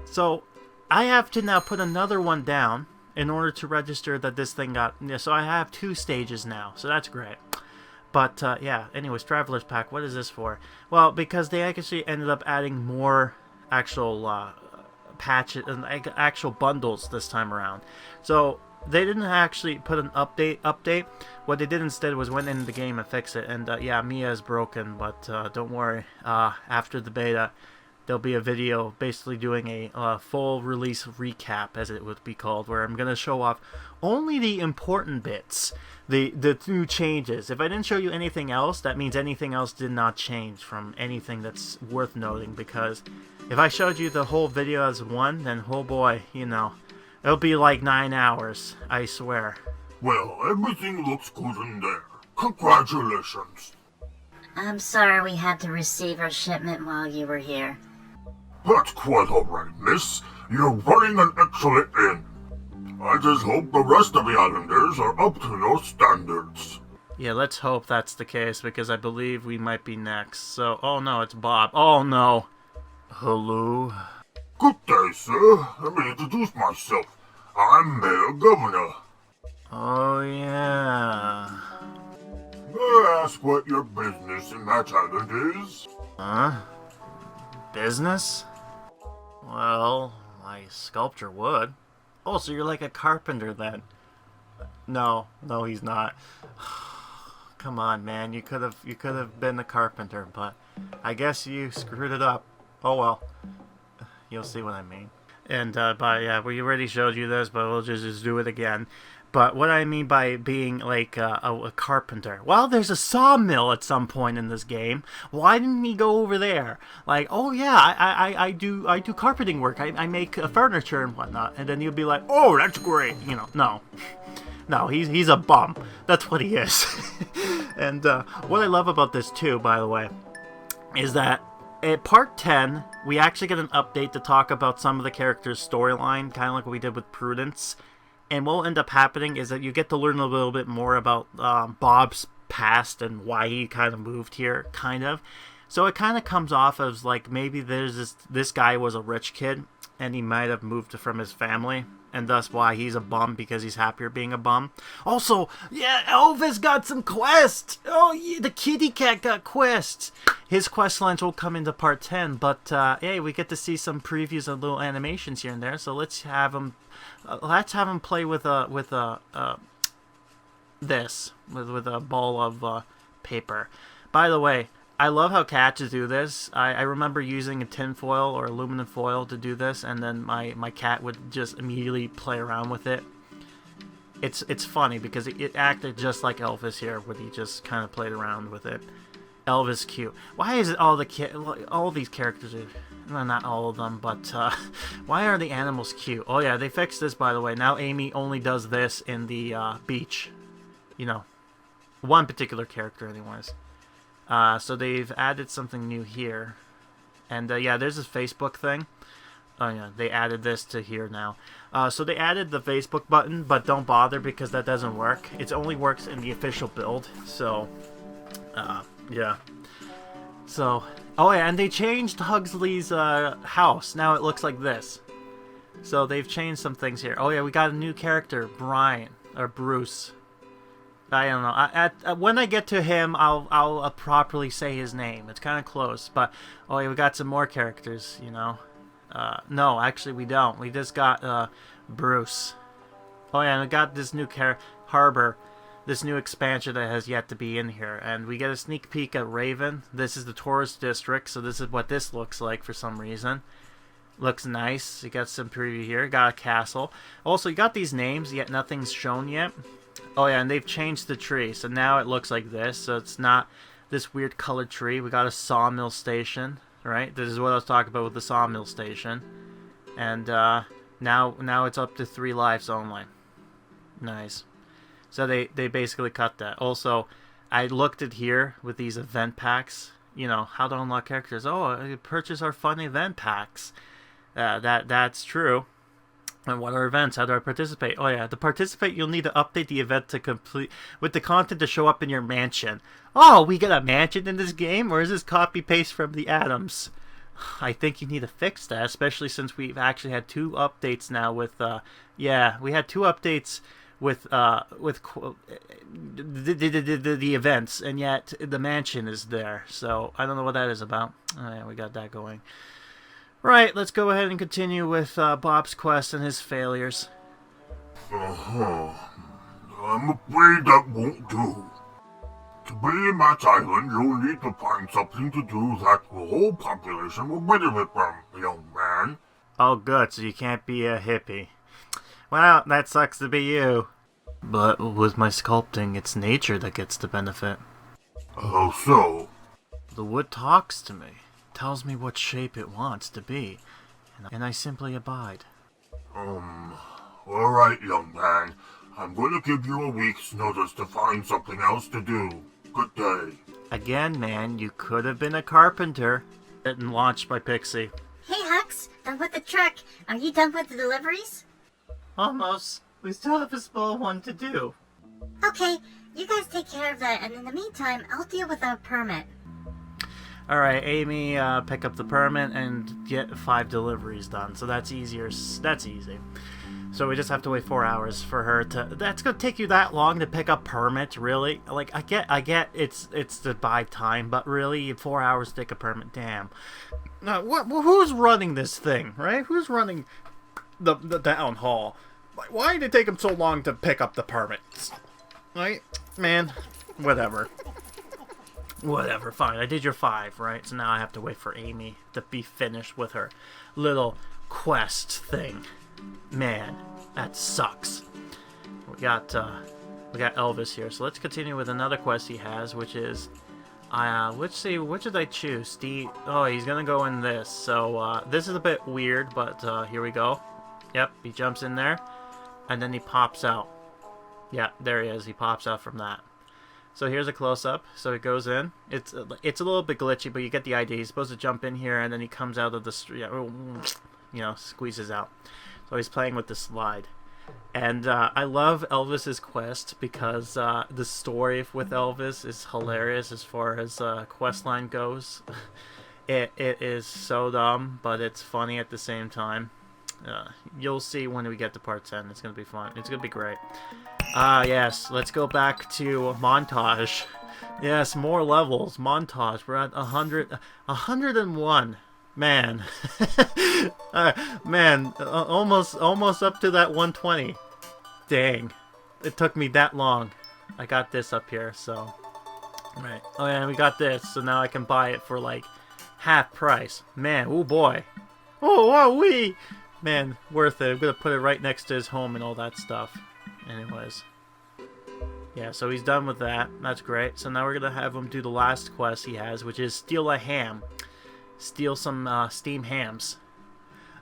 So I have to now put another one down in order to register that this thing got... Yeah, so I have 2 stages now, so that's great. But, yeah, anyways, Traveler's Pack, what is this for? Well, because they actually ended up adding more actual patches and actual bundles this time around. So they didn't actually put an update. What they did instead was went into the game and fixed it. And, yeah, Mia is broken, but don't worry. After the beta, there'll be a video basically doing a full release recap, as it would be called, where I'm going to show off only the important bits, the new changes. If I didn't show you anything else, that means anything else did not change from anything that's worth noting, because if I showed you the whole video as one, then oh boy, you know, it'll be like 9 hours, I swear. Well, everything looks good in there. Congratulations. I'm sorry we had to receive our shipment while you were here. That's quite alright, miss. You're running an excellent inn. I just hope the rest of the islanders are up to your standards. Yeah, let's hope that's the case, because I believe we might be next. So, oh no, it's Bob. Oh no. Hello? Good day, sir. Let me introduce myself. I'm Mayor Governor. Oh yeah. May I ask what your business in that island is? Huh? Business? Well, my sculptor would. Oh, so you're like a carpenter then? No, he's not. Come on, man. You could have been a carpenter, but I guess you screwed it up. Oh well. You'll see what I mean. And we already showed you this, but we'll just do it again. But what I mean by being like a carpenter, well, there's a sawmill at some point in this game. Why didn't he go over there? Like, oh yeah, I do carpeting work. I make furniture and whatnot. And then you'll be like, oh, that's great. You know, no, he's a bum. That's what he is. And what I love about this too, by the way, is that at part 10, we actually get an update to talk about some of the characters' storyline, kind of like what we did with Prudence. And what will end up happening is that you get to learn a little bit more about Bob's past and why he kind of moved here, kind of. So it kind of comes off as like maybe there's this guy was a rich kid and he might have moved from his family, and thus why he's a bum, because he's happier being a bum. Also, yeah, Elvis got some quests. Oh, yeah, the kitty cat got quests. His quest lines will come into part 10, but hey, we get to see some previews and little animations here and there. So let's have him play with a ball of paper. By the way, I love how cats do this. I remember using a tin foil or aluminum foil to do this, and then my cat would just immediately play around with it. It's funny because it acted just like Elvis here, when he just kind of played around with it. Elvis cute. Why is it all these characters are, well, not all of them, but why are the animals cute? Oh yeah, they fixed this, by the way. Now Amy only does this in the beach. You know, one particular character anyways. So they've added something new here. And yeah, there's this Facebook thing. Oh yeah, they added this to here now. So they added the Facebook button, but don't bother because that doesn't work. It only works in the official build. So, yeah. So, oh yeah, and they changed Hugsley's house. Now it looks like this. So they've changed some things here. Oh yeah, we got a new character, Brian, or Bruce. I don't know. When I get to him, I'll properly say his name. It's kind of close, but oh yeah, we got some more characters. You know, no, actually we don't. We just got Bruce. Oh yeah, and we got this new Harbor, this new expansion that has yet to be in here, and we get a sneak peek at Raven. This is the tourist district, so this is what this looks like for some reason. Looks nice. You got some preview here. Got a castle. Also, you got these names, yet nothing's shown yet. Oh yeah, and they've changed the tree, so now it looks like this. So it's not this weird colored tree. We got a sawmill station, right? This is what I was talking about with the sawmill station. And now it's up to 3 lives only. Nice. So they basically cut that. Also, I looked at here with these event packs. You know, how to unlock characters. Oh, purchase our fun event packs. That's true. And what are events? How do I participate? Oh yeah, to participate, you'll need to update the event to complete with the content to show up in your mansion. Oh, we get a mansion in this game, or is this copy paste from the Adams? I think you need to fix that, especially since we've actually had 2 updates now with yeah, we had 2 updates with the events, and yet the mansion is there. So I don't know what that is about. Oh yeah, we got that going. Right, let's go ahead and continue with Bob's quest and his failures. I'm afraid that won't do. To be in Matt's Island, you'll need to find something to do that the whole population will benefit from, young man. Oh good, so you can't be a hippie. Well, that sucks to be you. But with my sculpting, it's nature that gets the benefit. How so? The wood talks to me. Tells me what shape it wants to be, and I simply abide. Alright, young man. I'm going to give you a week's notice to find something else to do. Good day. Again, man, you could have been a carpenter. And launched by Pixie. Hey, Hux, done with the truck. Are you done with the deliveries? Almost. We still have a small one to do. Okay, you guys take care of that, and in the meantime, I'll deal with our permit. Alright, Amy, pick up the permit and get 5 deliveries done. So that's easier. That's easy. So we just have to wait 4 hours for her to... That's gonna take you that long to pick up permit, really? Like, I get it's to buy time, but really, 4 hours to take a permit, damn. Now, who's running this thing, right? Who's running the town hall? Like, why did it take them so long to pick up the permits? Right? Man, whatever. Whatever, fine. I did your 5, right? So now I have to wait for Amy to be finished with her little quest thing. Man, that sucks. We got Elvis here, so let's continue with another quest he has, which is, let's see, which did I choose? Steve. Oh, he's gonna go in this. So this is a bit weird, but here we go. Yep, he jumps in there, and then he pops out. Yeah, there he is. He pops out from that. So here's a close-up. So he goes in. It's a little bit glitchy, but you get the idea. He's supposed to jump in here, and then he comes out of the street. You know, squeezes out. So he's playing with the slide. And I love Elvis's quest because the story with Elvis is hilarious as far as quest line goes. It is so dumb, but it's funny at the same time. You'll see when we get to part 10. It's going to be fun. It's going to be great. Yes, let's go back to montage. Yes, more levels. Montage. We're at 101. Man. Man, almost up to that 120. Dang. It took me that long. I got this up here, so. Right. Oh yeah, we got this, so now I can buy it for like half price. Man, oh boy. Oh, wow, wee! Man, worth it. I'm gonna put it right next to his home and all that stuff. Anyways. Yeah, so he's done with that. That's great. So now we're gonna have him do the last quest he has, which is steal a ham. Steal some steam hams.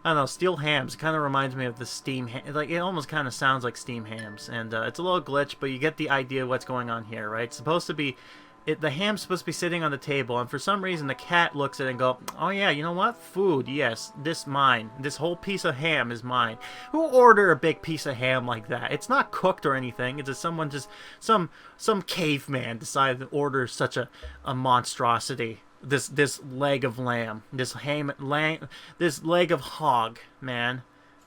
I don't know, steal hams. It kind of reminds me of the steam ham. Like, it almost kind of sounds like steam hams. And it's a little glitch, but you get the idea of what's going on here, right? It's supposed to be... the ham's supposed to be sitting on the table, and for some reason the cat looks at it and go, oh yeah, you know what? Food, yes, this mine. This whole piece of ham is mine. Who ordered a big piece of ham like that? It's not cooked or anything. It's just someone just... Some caveman decided to order such a monstrosity. This leg of lamb, this leg of hog, man.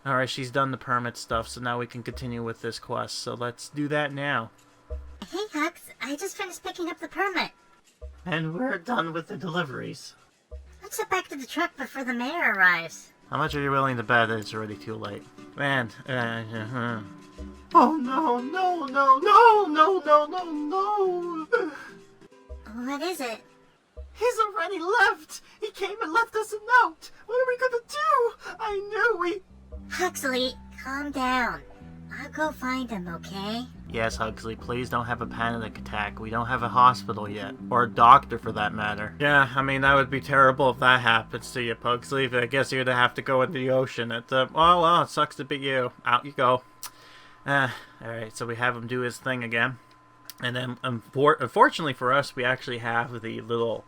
All right, she's done the permit stuff, so now we can continue with this quest. So let's do that now. Hey, Hux, I just finished picking up the permit. And we're done with the deliveries. Let's get back to the truck before the mayor arrives. How much are you willing to bet that it's already too late, man? Oh no! What is it? He's already left! He came and left us a note! What are we gonna do? I knew we... Huxley, calm down. I'll go find him, okay? Yes, Huxley, please don't have a panic attack. We don't have a hospital yet. Or a doctor, for that matter. Yeah, I mean, that would be terrible if that happens to you, Pugsley. I guess you're gonna have to go into the ocean. Oh, well, it sucks to be you. Out you go. Alright, so we have him do his thing again. And then, unfortunately for us, we actually have the little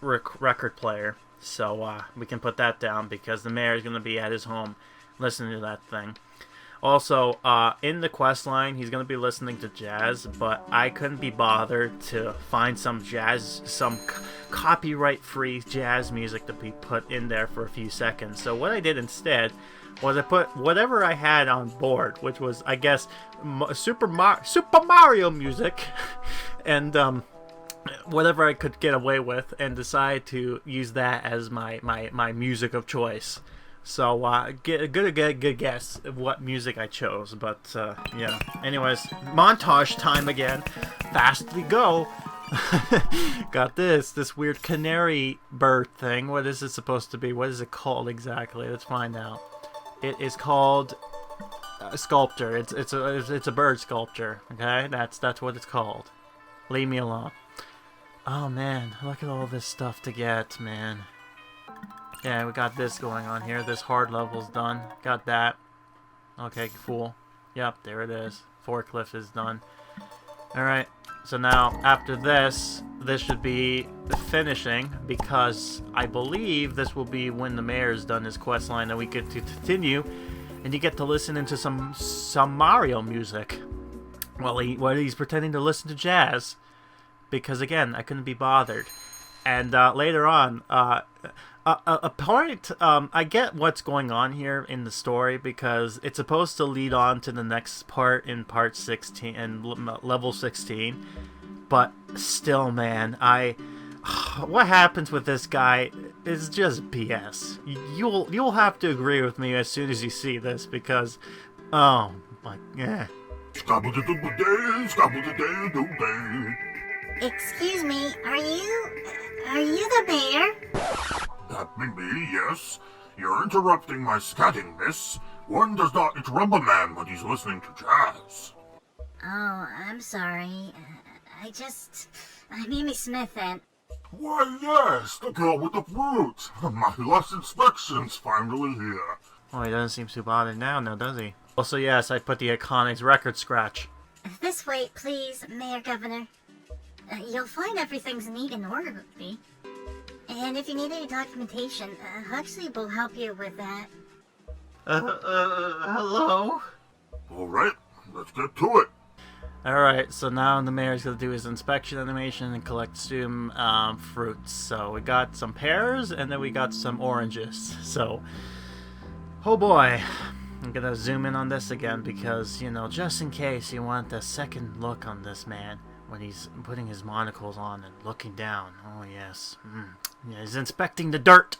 record player. So, we can put that down because the mayor is going to be at his home listening to that thing. Also, in the quest line, he's going to be listening to jazz, but I couldn't be bothered to find some copyright-free jazz music to be put in there for a few seconds. So what I did instead was I put whatever I had on board, which was, I guess, Super Mario music, and whatever I could get away with, and decide to use that as my music of choice. So, get a good guess of what music I chose, but, yeah. Anyways, montage time again. Fast we go. Got this weird canary bird thing. What is it supposed to be? What is it called exactly? Let's find out. It is called a sculpture. It's a bird sculpture. Okay, that's what it's called. Leave me alone. Oh man, look at all this stuff to get, man. Yeah, we got this going on here. This hard level's done. Got that. Okay, cool. Yep, there it is. Forklift is done. Alright, so now after this should be the finishing, because I believe this will be when the mayor's done his quest line and we get to continue, and you get to listen into some Mario music while he's pretending to listen to jazz, because again, I couldn't be bothered. And later on, A point, I get what's going on here in the story because it's supposed to lead on to the next part in part 16 and level 16, but still, man, what happens with this guy is just BS. You'll have to agree with me as soon as you see this because, oh my, yeah. Excuse me, are you the mayor? That may be, yes. You're interrupting my scatting, miss. One does not interrupt a man when he's listening to jazz. Oh, I'm sorry. I'm Amy Smith and... Why, yes, the girl with the fruit. My last inspection's finally here. Oh, he doesn't seem too bothered now, does he? Also, yes, I put the Iconics record scratch. This way, please, Mayor Governor. You'll find everything's neat and orderly. And if you need any documentation, Huxley will help you with that. Hello? Alright, let's get to it. Alright, so now the mayor's going to do his inspection animation and collect some fruits. So we got some pears, and then we got some oranges. So, oh boy. I'm going to zoom in on this again because, you know, just in case you want a second look on this man when he's putting his monocles on and looking down. Oh, yes. Yeah, he's inspecting the dirt.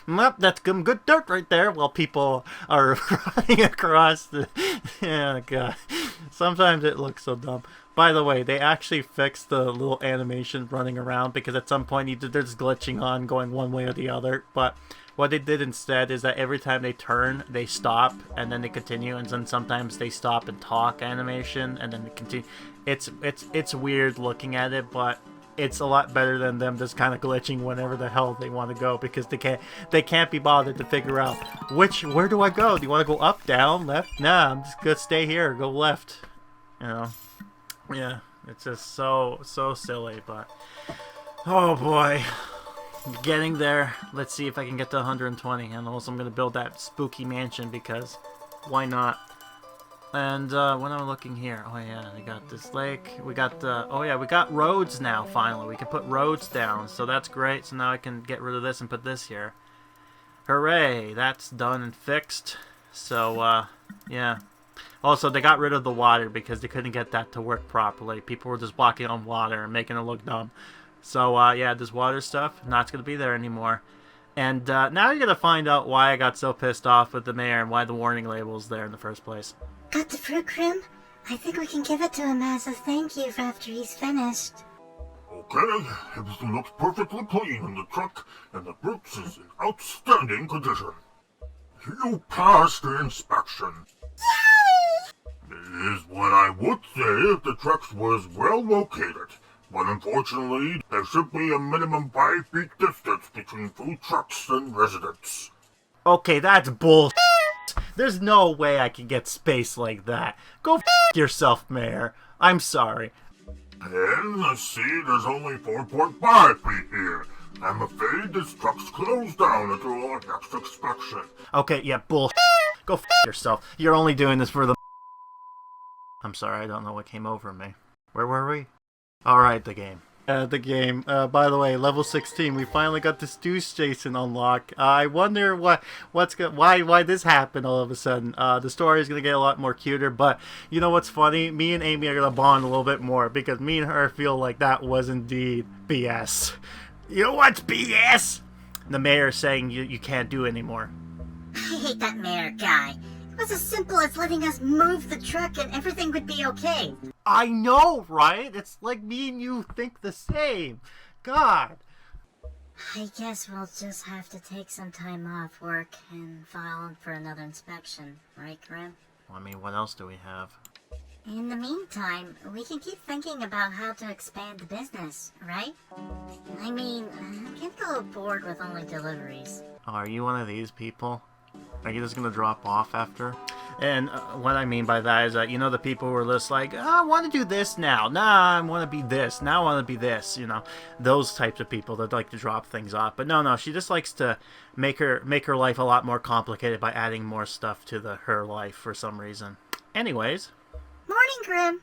Well, that's some good dirt right there while people are running across the... Yeah, God. Sometimes it looks so dumb. By the way, they actually fixed the little animation running around because at some point there's glitching on going one way or the other. But what they did instead is that every time they turn, they stop and then they continue. And then sometimes they stop and talk animation and then they continue. It's weird looking at it, but it's a lot better than them just kind of glitching whenever the hell they want to go because they can't be bothered to figure out where do I go? Do you want to go up, down, left? Nah, I'm just gonna stay here. Go left. You know, yeah, it's just so silly. But oh boy, getting there. Let's see if I can get to 120, and also I'm gonna build that spooky mansion because why not? And when I'm looking here, oh yeah, we got this lake. We got we got roads now. Finally, we can put roads down, so that's great. So now I can get rid of this and put this here. Hooray! That's done and fixed. So yeah. Also, they got rid of the water because they couldn't get that to work properly. People were just walking on water and making it look dumb. So yeah, this water stuff not gonna be there anymore. And now you're gonna find out why I got so pissed off with the mayor and why the warning label's there in the first place. Got the fruit, Grim? I think we can give it to him as a thank you for after he's finished. Okay, everything looks perfectly clean in the truck, and the fruits is in outstanding condition. You passed the inspection. Yay! Is what I would say if the truck was well located. But unfortunately, there should be a minimum 5 feet distance between food trucks and residents. Okay, that's bull. There's no way I can get space like that. Go f yourself, Mayor. I'm sorry. And see, there's only 4.5 feet here. I'm afraid this truck's closed down until our next inspection. Okay, yeah, bull. Go f yourself. You're only doing this for the... I'm sorry, I don't know what came over me. Where were we? Alright, the game. By the way, level 16, we finally got the stew station unlocked. I wonder why this happened all of a sudden. The story is gonna get a lot more cuter, but you know what's funny? Me and Amy are gonna bond a little bit more because me and her feel like that was indeed BS. You know what's BS? The mayor saying you can't do it anymore. I hate that mayor guy. It was as simple as letting us move the truck and everything would be okay. I know, right? It's like me and you think the same. God. I guess we'll just have to take some time off work and file for another inspection, right, Grim? I mean, what else do we have? In the meantime, we can keep thinking about how to expand the business, right? I mean, I can't go bored with only deliveries. Oh, are you one of these people? Are you just gonna drop off after? And what I mean by that is that, you know, the people who are just like, oh, I want to do this now. Nah, I want to be this. Now I want to be this. You know, those types of people that like to drop things off. But no, she just likes to make her life a lot more complicated by adding more stuff to her life for some reason. Anyways. Morning, Grim.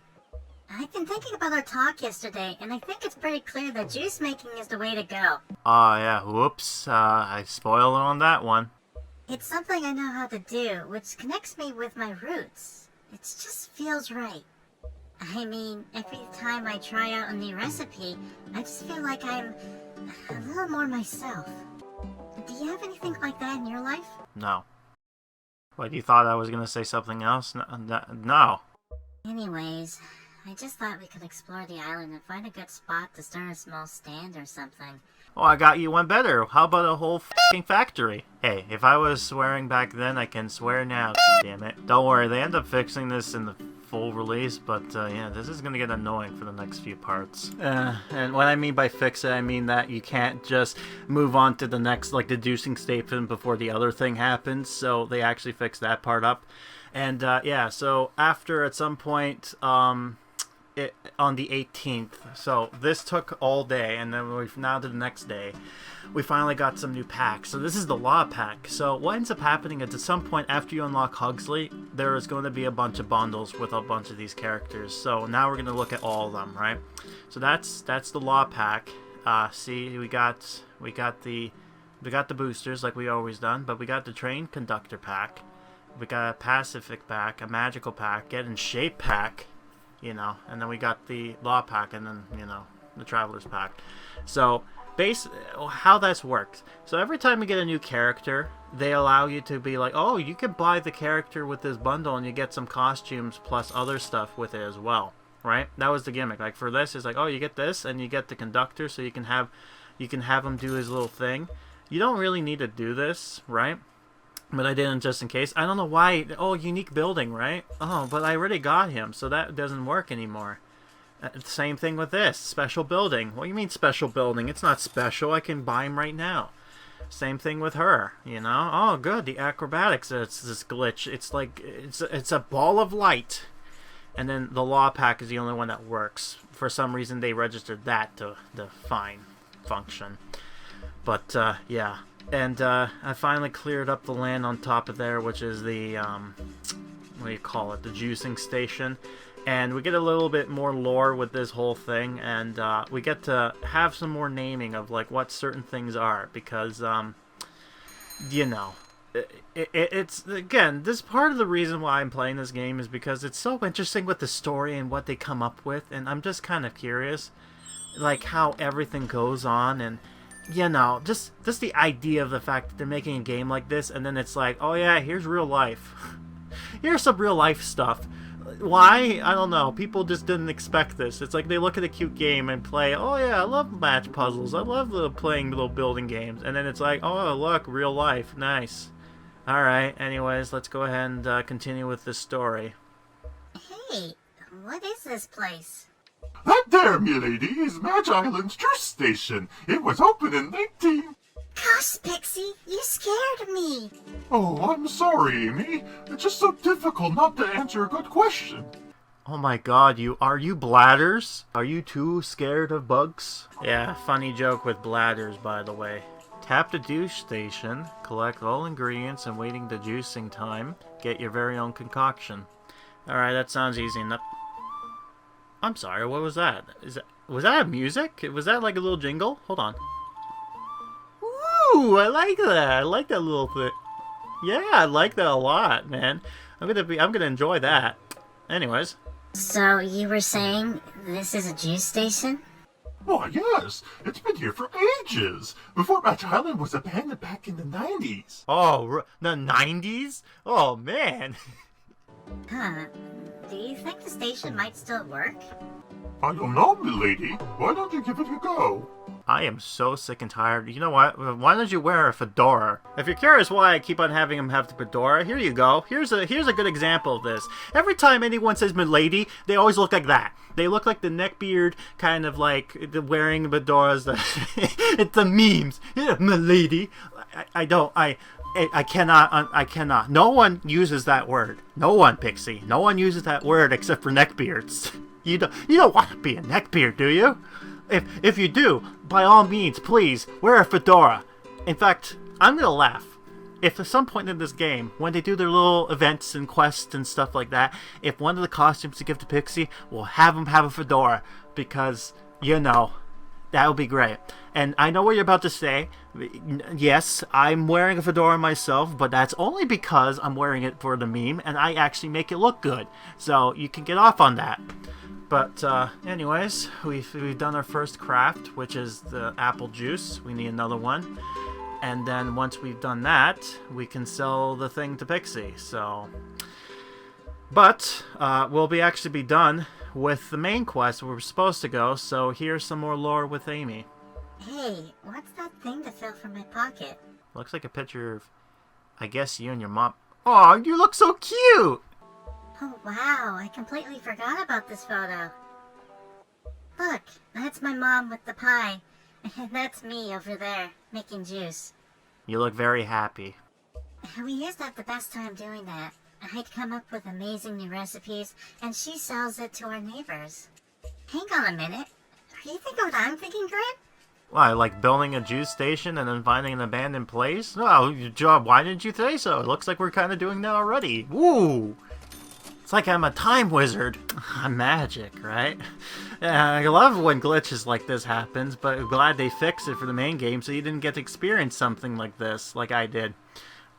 I've been thinking about our talk yesterday, and I think it's pretty clear that juice making is the way to go. Oh, yeah, whoops. I spoiled on that one. It's something I know how to do, which connects me with my roots. It just feels right. I mean, every time I try out a new recipe, I just feel like I'm a little more myself. Do you have anything like that in your life? No. What, you thought I was gonna say something else? No. Anyways, I just thought we could explore the island and find a good spot to start a small stand or something. Oh, I got you one better. How about a whole f***ing factory? Hey, if I was swearing back then, I can swear now, damn it. Don't worry, they end up fixing this in the full release, but yeah, this is gonna get annoying for the next few parts. And what I mean by fix it, I mean that you can't just move on to the next, like, deducing statement before the other thing happens, so they actually fixed that part up. And yeah, so after at some point, on the 18th, so this took all day, and then we've now to the next day, we finally got some new packs. So this is the law pack. So what ends up happening is at some point after you unlock Hugsley, there is going to be a bunch of bundles with a bunch of these characters. So now we're going to look at all of them, right? So that's the law pack. See, we got the boosters like we always done, but we got the train conductor pack, we got a pacific pack, a magical pack, get in shape pack, you know, and then we got the law pack, and then, you know, the traveler's pack. So how that's worked. So every time you get a new character, they allow you to be like, oh, you can buy the character with this bundle and you get some costumes plus other stuff with it as well, right? That was the gimmick. Like for this, it's like, oh, you get this and you get the conductor, so you can have him do his little thing. You don't really need to do this, right? But I didn't just in case. I don't know why. Oh, unique building, right? Oh, but I already got him, so that doesn't work anymore. Same thing with this. Special building. What do you mean special building? It's not special. I can buy him right now. Same thing with her, you know? Oh, good. The acrobatics. It's this glitch. It's like, it's a ball of light. And then the law pack is the only one that works. For some reason, they registered that to the fine function. But, yeah. And I finally cleared up the land on top of there, which is the, what do you call it? The juicing station. And we get a little bit more lore with this whole thing, and we get to have some more naming of like what certain things are, because, you know, it's, again, this part of the reason why I'm playing this game is because it's so interesting with the story and what they come up with, and I'm just kind of curious, like how everything goes on, and you know, just the idea of the fact that they're making a game like this, and then it's like, oh yeah, here's real life. Here's some real life stuff. Why? I don't know. People just didn't expect this. It's like they look at a cute game and play, oh yeah, I love match puzzles. I love playing little building games. And then it's like, oh look, real life. Nice. Alright, anyways, let's go ahead and continue with this story. Hey, what is this place? That there, milady, is Match Island's juice station. It was opened in 19... Gosh, Pixie, you scared me. Oh, I'm sorry, Amy. It's just so difficult not to answer a good question. Oh my god, are you bladders? Are you too scared of bugs? Yeah, funny joke with bladders, by the way. Tap the juice station, collect all ingredients, and waiting the juicing time, get your very own concoction. Alright, that sounds easy enough. I'm sorry, what was that? Was that music? Was that like a little jingle? Hold on. Ooh, I like that. I like that little thing. Yeah, I like that a lot, man. I'm gonna enjoy that. Anyways. So you were saying this is a juice station? Why, yes. It's been here for ages. Before Match Island was abandoned back in the 90s. Oh, the 90s? Oh, man. Huh. Do you think the station might still work? I don't know, milady. Why don't you give it a go? I am so sick and tired. You know what? Why don't you wear a fedora? If you're curious why I keep on having him have the fedora, here you go. Here's a good example of this. Every time anyone says milady, they always look like that. They look like the neckbeard, kind of like the wearing fedoras. It's the memes. Yeah, milady. I cannot. No one uses that word. No one, Pixie. No one uses that word except for neckbeards. You don't want to be a neckbeard, do you? If you do, by all means, please wear a fedora. In fact, I'm gonna laugh. if at some point in this game, when they do their little events and quests and stuff like that, if one of the costumes to give to Pixie, we'll have him have a fedora, because, you know, that would be great. And I know what you're about to say. Yes, I'm wearing a fedora myself, but that's only because I'm wearing it for the meme, and I actually make it look good. So you can get off on that. But anyways, we've done our first craft, which is the apple juice. We need another one. And then once we've done that, we can sell the thing to Pixie. So, but we'll actually be done with the main quest where we're supposed to go. So here's some more lore with Amy. Hey, what's that thing that fell from my pocket? Looks like a picture of, I guess, you and your mom. Oh, you look so cute! Oh wow, I completely forgot about this photo. Look, that's my mom with the pie. And that's me over there, making juice. You look very happy. We used to have the best time doing that. I'd come up with amazing new recipes, and she sells it to our neighbors. Hang on a minute. Are you thinking what I'm thinking, Grim? Why, like building a juice station and then finding an abandoned place? Oh, your job, why didn't you say so? It looks like we're kind of doing that already. Woo! It's like I'm a time wizard. I'm magic, right? I love when glitches like this happens, but I'm glad they fixed it for the main game so you didn't get to experience something like this, like I did.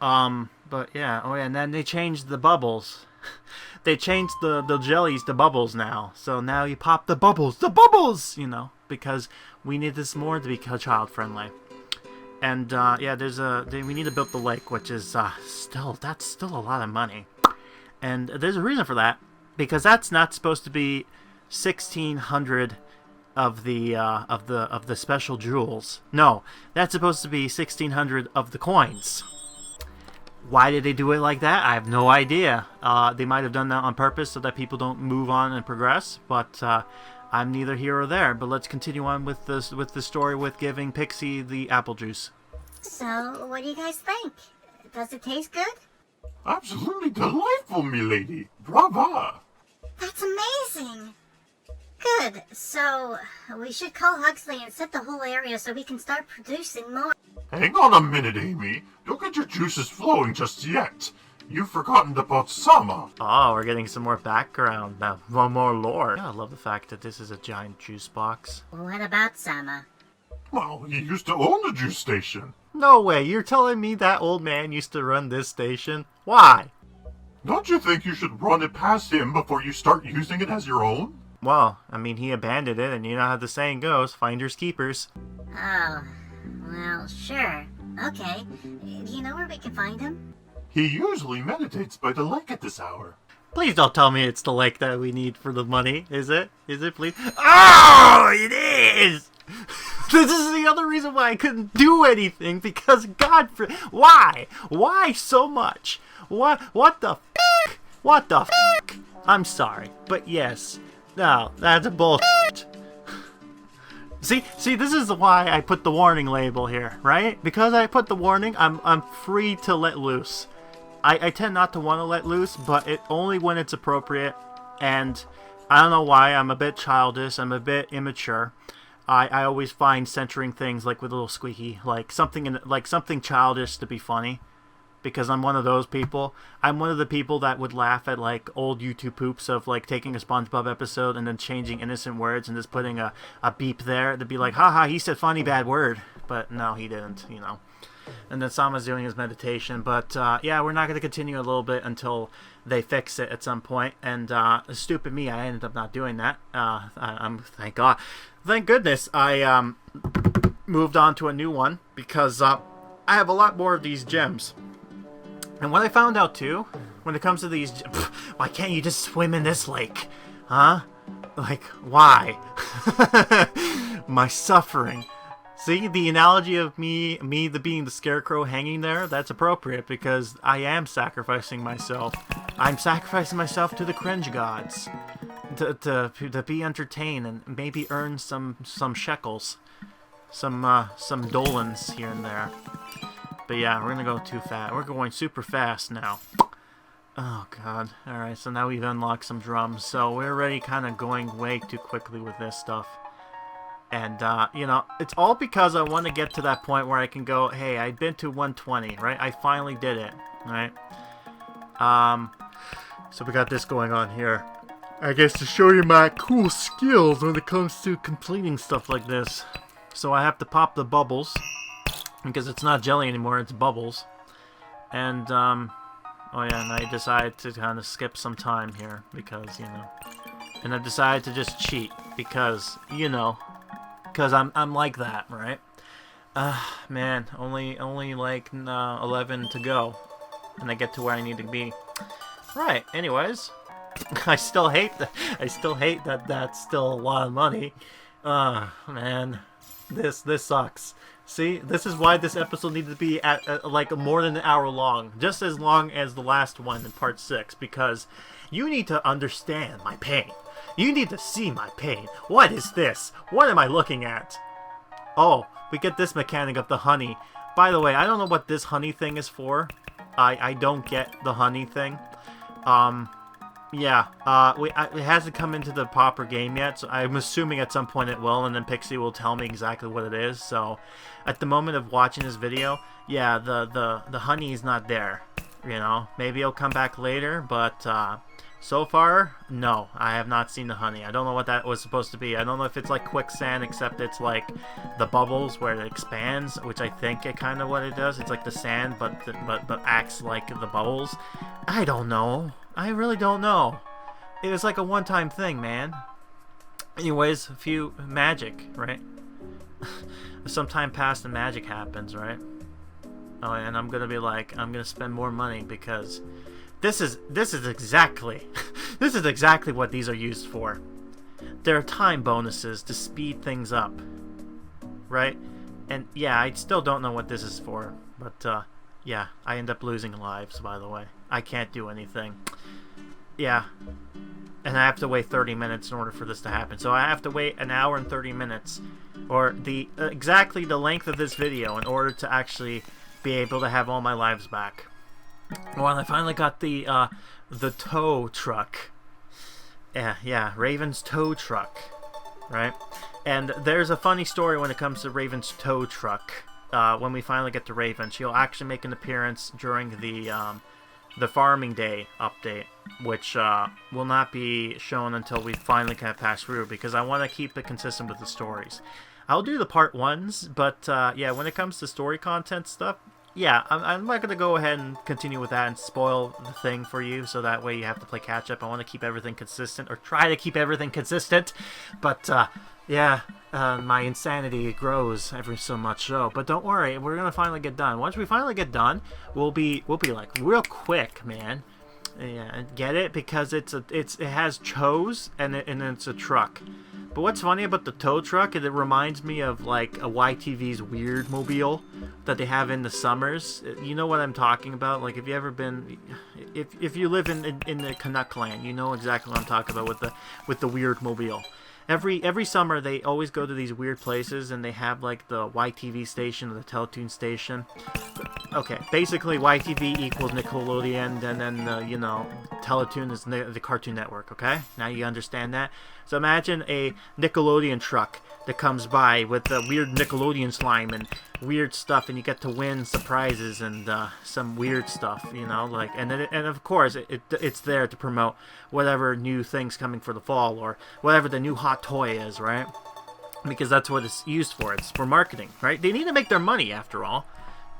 But yeah, oh yeah, and then they changed the bubbles. They changed the jellies to bubbles now. So now you pop the bubbles, you know, because we need this more to be child friendly. And yeah, we need to build the lake, which is that's still a lot of money. And there's a reason for that, because that's not supposed to be 1,600 of the special jewels. No, that's supposed to be 1,600 of the coins. Why did they do it like that? I have no idea. They might have done that on purpose so that people don't move on and progress, but I'm neither here or there. But let's continue on with the story with giving Pixie the apple juice. So, what do you guys think? Does it taste good? Absolutely delightful, milady. Brava! That's amazing! Good, so we should call Huxley and set the whole area so we can start producing more. Hang on a minute, Amy. Don't get your juices flowing just yet. You've forgotten about Sama. Oh, we're getting some more background, one more lore. Yeah, I love the fact that this is a giant juice box. What about Sama? Well, he used to own the juice station. No way, you're telling me that old man used to run this station? Why? Don't you think you should run it past him before you start using it as your own? Well, I mean, he abandoned it, and you know how the saying goes, finders keepers. Oh, well, sure. Okay. Do you know where we can find him? He usually meditates by the lake at this hour. Please don't tell me it's the lake that we need for the money. Is it? Is it, please? Oh, it is! This is the other reason why I couldn't do anything, because why? Why so much? What the f***? What the f***? I'm sorry, but yes. No, that's a bullshit. See, this is why I put the warning label here, right? Because I put the warning, I'm free to let loose. I tend not to want to let loose, but only when it's appropriate, and I don't know why, I'm a bit childish, I'm a bit immature. I always find centering things like with a little squeaky, like something childish to be funny, because I'm one of those people. I'm one of the people that would laugh at like old YouTube poops of like taking a SpongeBob episode and then changing innocent words and just putting a beep there to be like, haha, he said funny bad word, but no, he didn't, you know. And then Sama's doing his meditation, but yeah, we're not going to continue a little bit until they fix it at some point. And stupid me, I ended up not doing that. Thank God. Thank goodness I moved on to a new one, because I have a lot more of these gems. And what I found out too, when it comes to these, why can't you just swim in this lake? Huh? Like, why? My suffering. See, the analogy of me being the scarecrow hanging there, that's appropriate, because I am sacrificing myself. I'm sacrificing myself to the cringe gods. To be entertained and maybe earn some shekels. Some dolans here and there. But yeah, we're gonna go too fast. We're going super fast now. Oh god. Alright, so now we've unlocked some drums. So we're already kind of going way too quickly with this stuff. And, you know, it's all because I want to get to that point where I can go, hey, I've been to 120, right? I finally did it, right? So we got this going on here. I guess to show you my cool skills when it comes to completing stuff like this. So I have to pop the bubbles, because it's not jelly anymore, it's bubbles. And, oh yeah, and I decided to kind of skip some time here, because, you know. And I decided to just cheat, because, you know, because I'm like that, right? Man, only like 11 to go, and I get to where I need to be. Right. Anyways, I still hate that that's still a lot of money. Man, this sucks. See, this is why this episode needed to be at like more than an hour long, just as long as the last one in part 6, because you need to understand my pain. You need to see my pain. What is this? What am I looking at? Oh, we get this mechanic of the honey. By the way, I don't know what this honey thing is for. I don't get the honey thing. Yeah, it hasn't come into the proper game yet, so I'm assuming at some point it will, and then Pixie will tell me exactly what it is. So, at the moment of watching this video, yeah, the honey is not there. You know, maybe it'll come back later, but so far, no, I have not seen the honey. I don't know what that was supposed to be. I don't know if it's like quicksand, except it's like the bubbles where it expands, which I think it kind of what it does. It's like the sand, but acts like the bubbles. I don't know. I really don't know. It was like a one-time thing, man. Anyways, a few magic, right? Some time passed and magic happens, right? Oh, and I'm gonna be like, I'm gonna spend more money because this is exactly this is exactly what these are used for. There are time bonuses to speed things up, right? And yeah, I still don't know what this is for, but yeah, I end up losing lives, by the way. I can't do anything. Yeah. And I have to wait 30 minutes in order for this to happen. So I have to wait an hour and 30 minutes, or the exactly the length of this video, in order to actually be able to have all my lives back. Well, I finally got the tow truck. Yeah, Raven's tow truck, right? And there's a funny story when it comes to Raven's tow truck. When we finally get to Raven, she'll actually make an appearance during the farming day update, which will not be shown until we finally kind of pass through, because I want to keep it consistent with the stories. I'll do the part 1s, but yeah, when it comes to story content stuff, yeah, I'm not going to go ahead and continue with that and spoil the thing for you, so that way you have to play catch up. I want to keep everything consistent, or try to keep everything consistent, but yeah, my insanity grows every so much so. But don't worry, we're gonna finally get done. Once we finally get done, we'll be like real quick, man. Yeah, get it? Because it has chose and it's a truck. But what's funny about the tow truck is it reminds me of like a YTV's Weird Mobile that they have in the summers. You know what I'm talking about? Like, if you ever been, if you live in the Canuck land, you know exactly what I'm talking about with the Weird Mobile. Every summer they always go to these weird places, and they have like the YTV station or the Teletoon station. Okay, basically YTV equals Nickelodeon, and then you know, Teletoon is the Cartoon Network. Okay, now you understand that. So imagine a Nickelodeon truck that comes by with the weird Nickelodeon slime and weird stuff, and you get to win surprises and some weird stuff, you know, like, and of course it's there to promote whatever new things coming for the fall, or whatever the new hot toy is, right? Because that's what it's used for. It's for marketing, right? They need to make their money after all.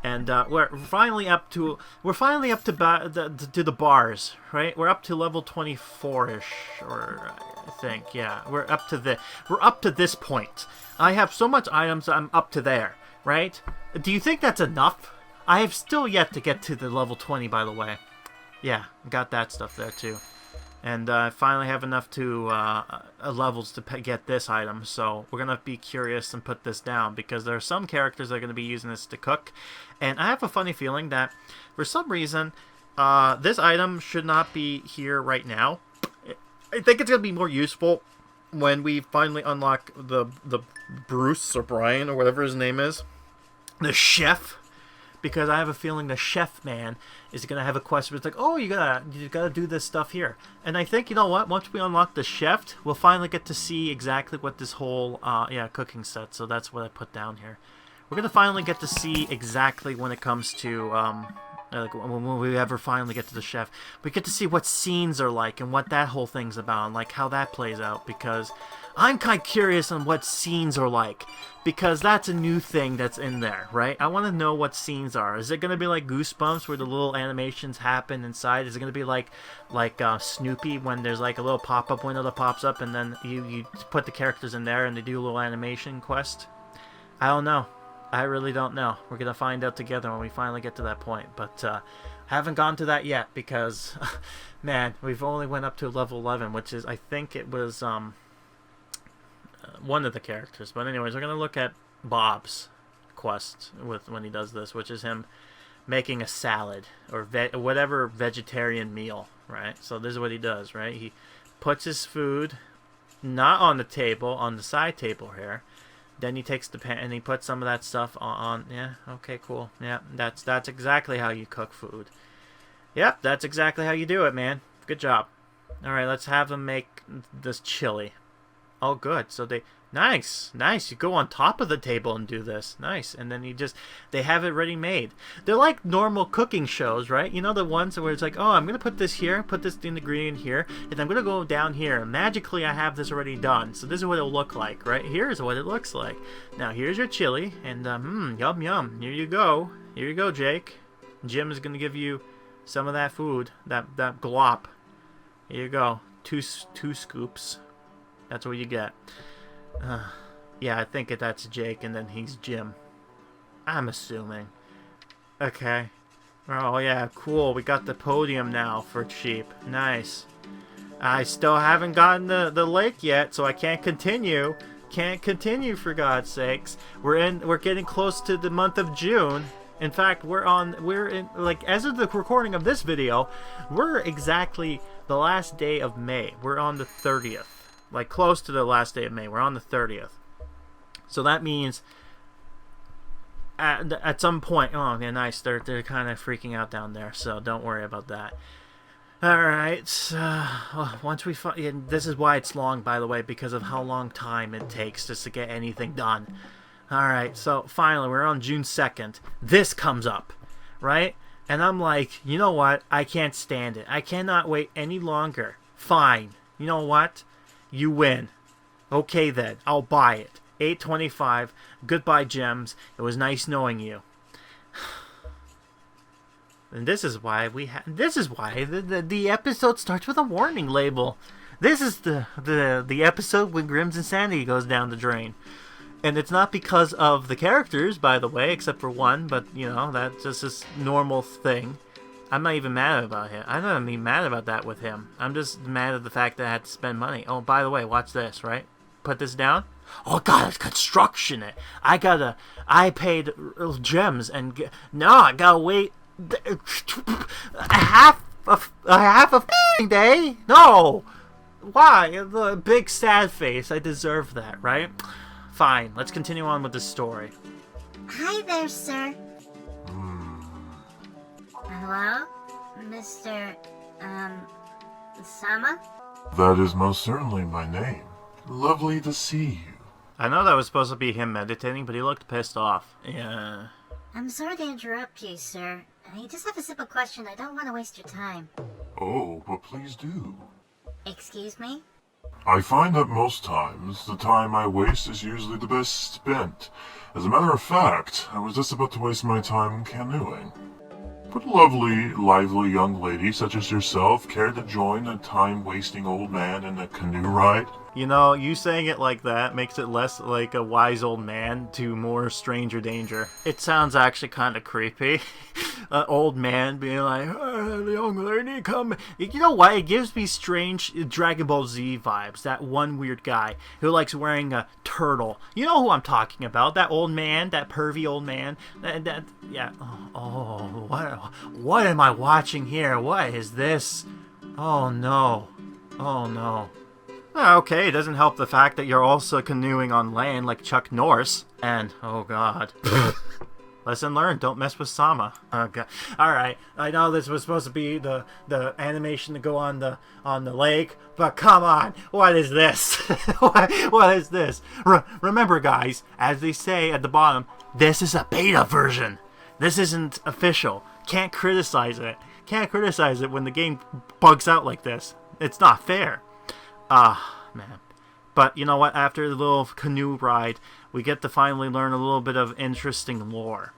And we're finally up to the bars, right? We're up to level 24ish, or I think, yeah, we're up to this point. I have so much items, I'm up to there, right? Do you think that's enough? I have still yet to get to the level 20, by the way. Yeah, got that stuff there too. And I finally have enough to levels to get this item, so we're going to be curious and put this down, because there are some characters that are going to be using this to cook. And I have a funny feeling that, for some reason, this item should not be here right now. I think it's going to be more useful when we finally unlock the Bruce, or Brian, or whatever his name is, the chef. because I have a feeling the chef man is gonna have a question. It's like, oh, you gotta do this stuff here. And I think, you know what? Once we unlock the chef, we'll finally get to see exactly what this whole cooking set. So that's what I put down here. We're gonna finally get to see exactly when it comes to like when we ever finally get to the chef, we get to see what scenes are like and what that whole thing's about, and like how that plays out, because I'm kind of curious on what scenes are like, because that's a new thing that's in there, right? I want to know what scenes are. Is it going to be like Goosebumps where the little animations happen inside? Is it going to be like Snoopy when there's like a little pop-up window that pops up and then you put the characters in there and they do a little animation quest? I don't know. I really don't know. We're going to find out together when we finally get to that point. But haven't gone to that yet because, man, we've only went up to level 11, which is, I think it was one of the characters. But anyways, we're going to look at Bob's quest when he does this, which is him making a salad or whatever vegetarian meal, right? So this is what he does, right? He puts his food not on the table, on the side table here. Then he takes the pan and he puts some of that stuff on. Yeah, okay, cool. Yeah, that's exactly how you cook food. Yep, that's exactly how you do it, man. Good job. All right, let's have them make this chili. Oh, good. So nice. You go on top of the table and do this. Nice. And then they have it ready made. They're like normal cooking shows, right? You know, the ones where it's like, oh, I'm going to put this here, put this ingredient here, and I'm going to go down here. And magically, I have this already done. So this is what it'll look like, right? Here's what it looks like. Now, here's your chili. And, yum, yum. Here you go. Here you go, Jake. Jim is going to give you some of that food, that glop. Here you go. Two scoops. That's what you get. Yeah, I think that's Jake, and then he's Jim. I'm assuming. Okay. Oh, yeah, cool. We got the podium now for sheep. Nice. I still haven't gotten the lake yet, so I can't continue. Can't continue, for God's sakes. We're getting close to the month of June. In fact, we're in, like, as of the recording of this video, we're exactly the last day of May. We're on the 30th. Like, close to the last day of May. We're on the 30th. So that means at some point... Oh, yeah, nice. They're kind of freaking out down there, so don't worry about that. Alright, once we find... This is why it's long, by the way, because of how long time it takes just to get anything done. Alright, so finally, we're on June 2nd. This comes up, right? And I'm like, you know what? I can't stand it. I cannot wait any longer. Fine. You know what? You win. Okay then, I'll buy it. $8.25. Goodbye, gems. It was nice knowing you. And this is why the episode starts with a warning label. This is the episode when Grimm's insanity goes down the drain. And it's not because of the characters, by the way, except for one, but you know, that's just this normal thing. I'm not even mad about him. I'm not even mad about that with him. I'm just mad at the fact that I had to spend money. Oh, by the way, watch this, right? Put this down. Oh, God, it's construction. I paid gems, and now I gotta wait a half a day? No! Why? The big sad face. I deserve that, right? Fine, let's continue on with the story. Hi there, sir. Hello? Mr. Sama? That is most certainly my name. Lovely to see you. I know that was supposed to be him meditating, but he looked pissed off. Yeah. I'm sorry to interrupt you, sir. I just have a simple question. I don't want to waste your time. Oh, but please do. Excuse me? I find that most times, the time I waste is usually the best spent. As a matter of fact, I was just about to waste my time canoeing. Would a lovely, lively young lady such as yourself care to join a time-wasting old man in a canoe ride? You know, you saying it like that makes it less like a wise old man to more stranger danger. It sounds actually kind of creepy. An old man being like, the young lady, come. You know what? It gives me strange Dragon Ball Z vibes. That one weird guy who likes wearing a turtle. You know who I'm talking about. That old man, that pervy old man. Yeah. Oh, what am I watching here? What is this? Oh, no. Oh, no. Okay, it doesn't help the fact that you're also canoeing on land like Chuck Norris. And, oh god. Lesson learned, don't mess with Sama. Okay. Alright, I know this was supposed to be the animation to go on the lake, but come on, what is this? what is this? Remember guys, as they say at the bottom, this is a beta version. This isn't official. Can't criticize it. Can't criticize it when the game bugs out like this. It's not fair. Man. But you know what? After the little canoe ride, we get to finally learn a little bit of interesting lore.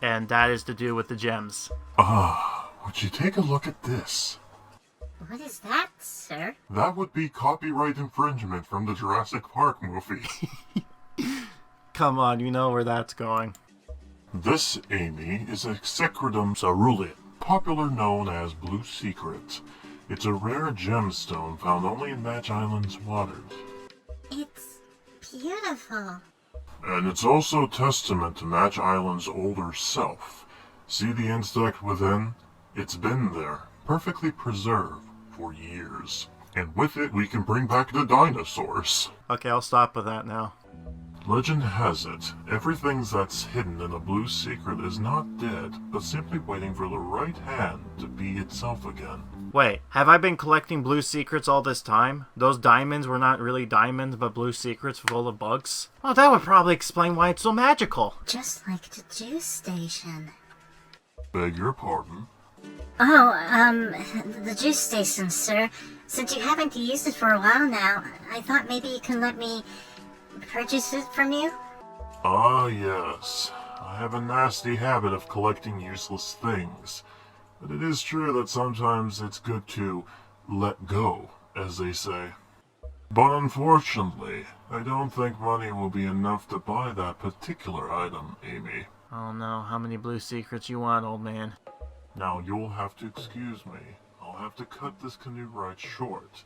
And that is to do with the gems. Would you take a look at this? What is that, sir? That would be copyright infringement from the Jurassic Park movie. Come on, you know where that's going. This, Amy, is a Secretum cerulean, popular known as Blue Secret. It's a rare gemstone found only in Match Island's waters. It's beautiful. And it's also testament to Match Island's older self. See the insect within? It's been there, perfectly preserved, for years. And with it, we can bring back the dinosaurs. Okay, I'll stop with that now. Legend has it, everything that's hidden in a blue secret is not dead, but simply waiting for the right hand to be itself again. Wait, have I been collecting blue secrets all this time? Those diamonds were not really diamonds, but blue secrets full of bugs? Well, that would probably explain why it's so magical. Just like the juice station. Beg your pardon? Oh, the juice station, sir. Since you haven't used it for a while now, I thought maybe you can let me purchase it from you? Ah, yes. I have a nasty habit of collecting useless things. But it is true that sometimes it's good to let go, as they say. But unfortunately, I don't think money will be enough to buy that particular item, Amy. Oh no, how many blue secrets you want, old man? Now you'll have to excuse me. I'll have to cut this canoe ride short.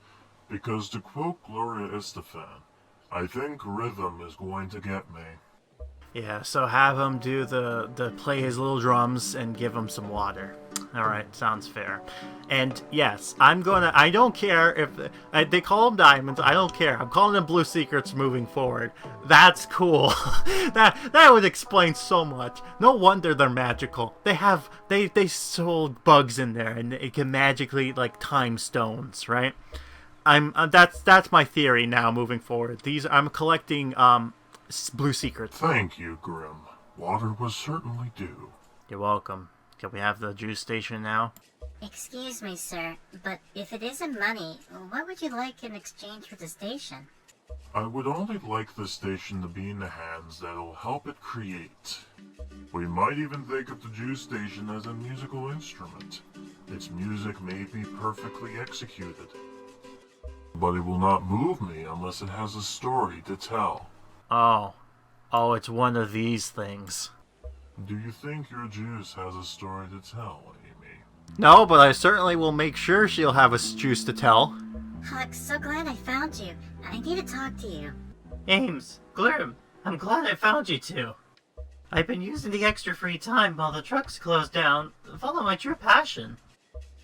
Because to quote Gloria Estefan, I think rhythm is going to get me. Yeah, so have him do the play his little drums and give him some water. Alright, sounds fair. And yes, I don't care if they call them diamonds, I don't care. I'm calling them blue secrets moving forward. That's cool. that would explain so much. No wonder they're magical. They sold bugs in there and it can magically like time stones, right? That's my theory now moving forward. I'm collecting blue secrets. Thank you, Grim. Water was certainly due. You're welcome. Can we have the juice station now? Excuse me, sir, but if it isn't money, what would you like in exchange for the station? I would only like the station to be in the hands that'll help it create. We might even think of the juice station as a musical instrument. Its music may be perfectly executed, but it will not move me unless it has a story to tell. Oh, it's one of these things. Do you think your juice has a story to tell, Amy? No, but I certainly will make sure she'll have a juice to tell. Huck, so glad I found you. I need to talk to you. Ames, Glim, I'm glad I found you two. I've been using the extra free time while the truck's closed down to follow my true passion.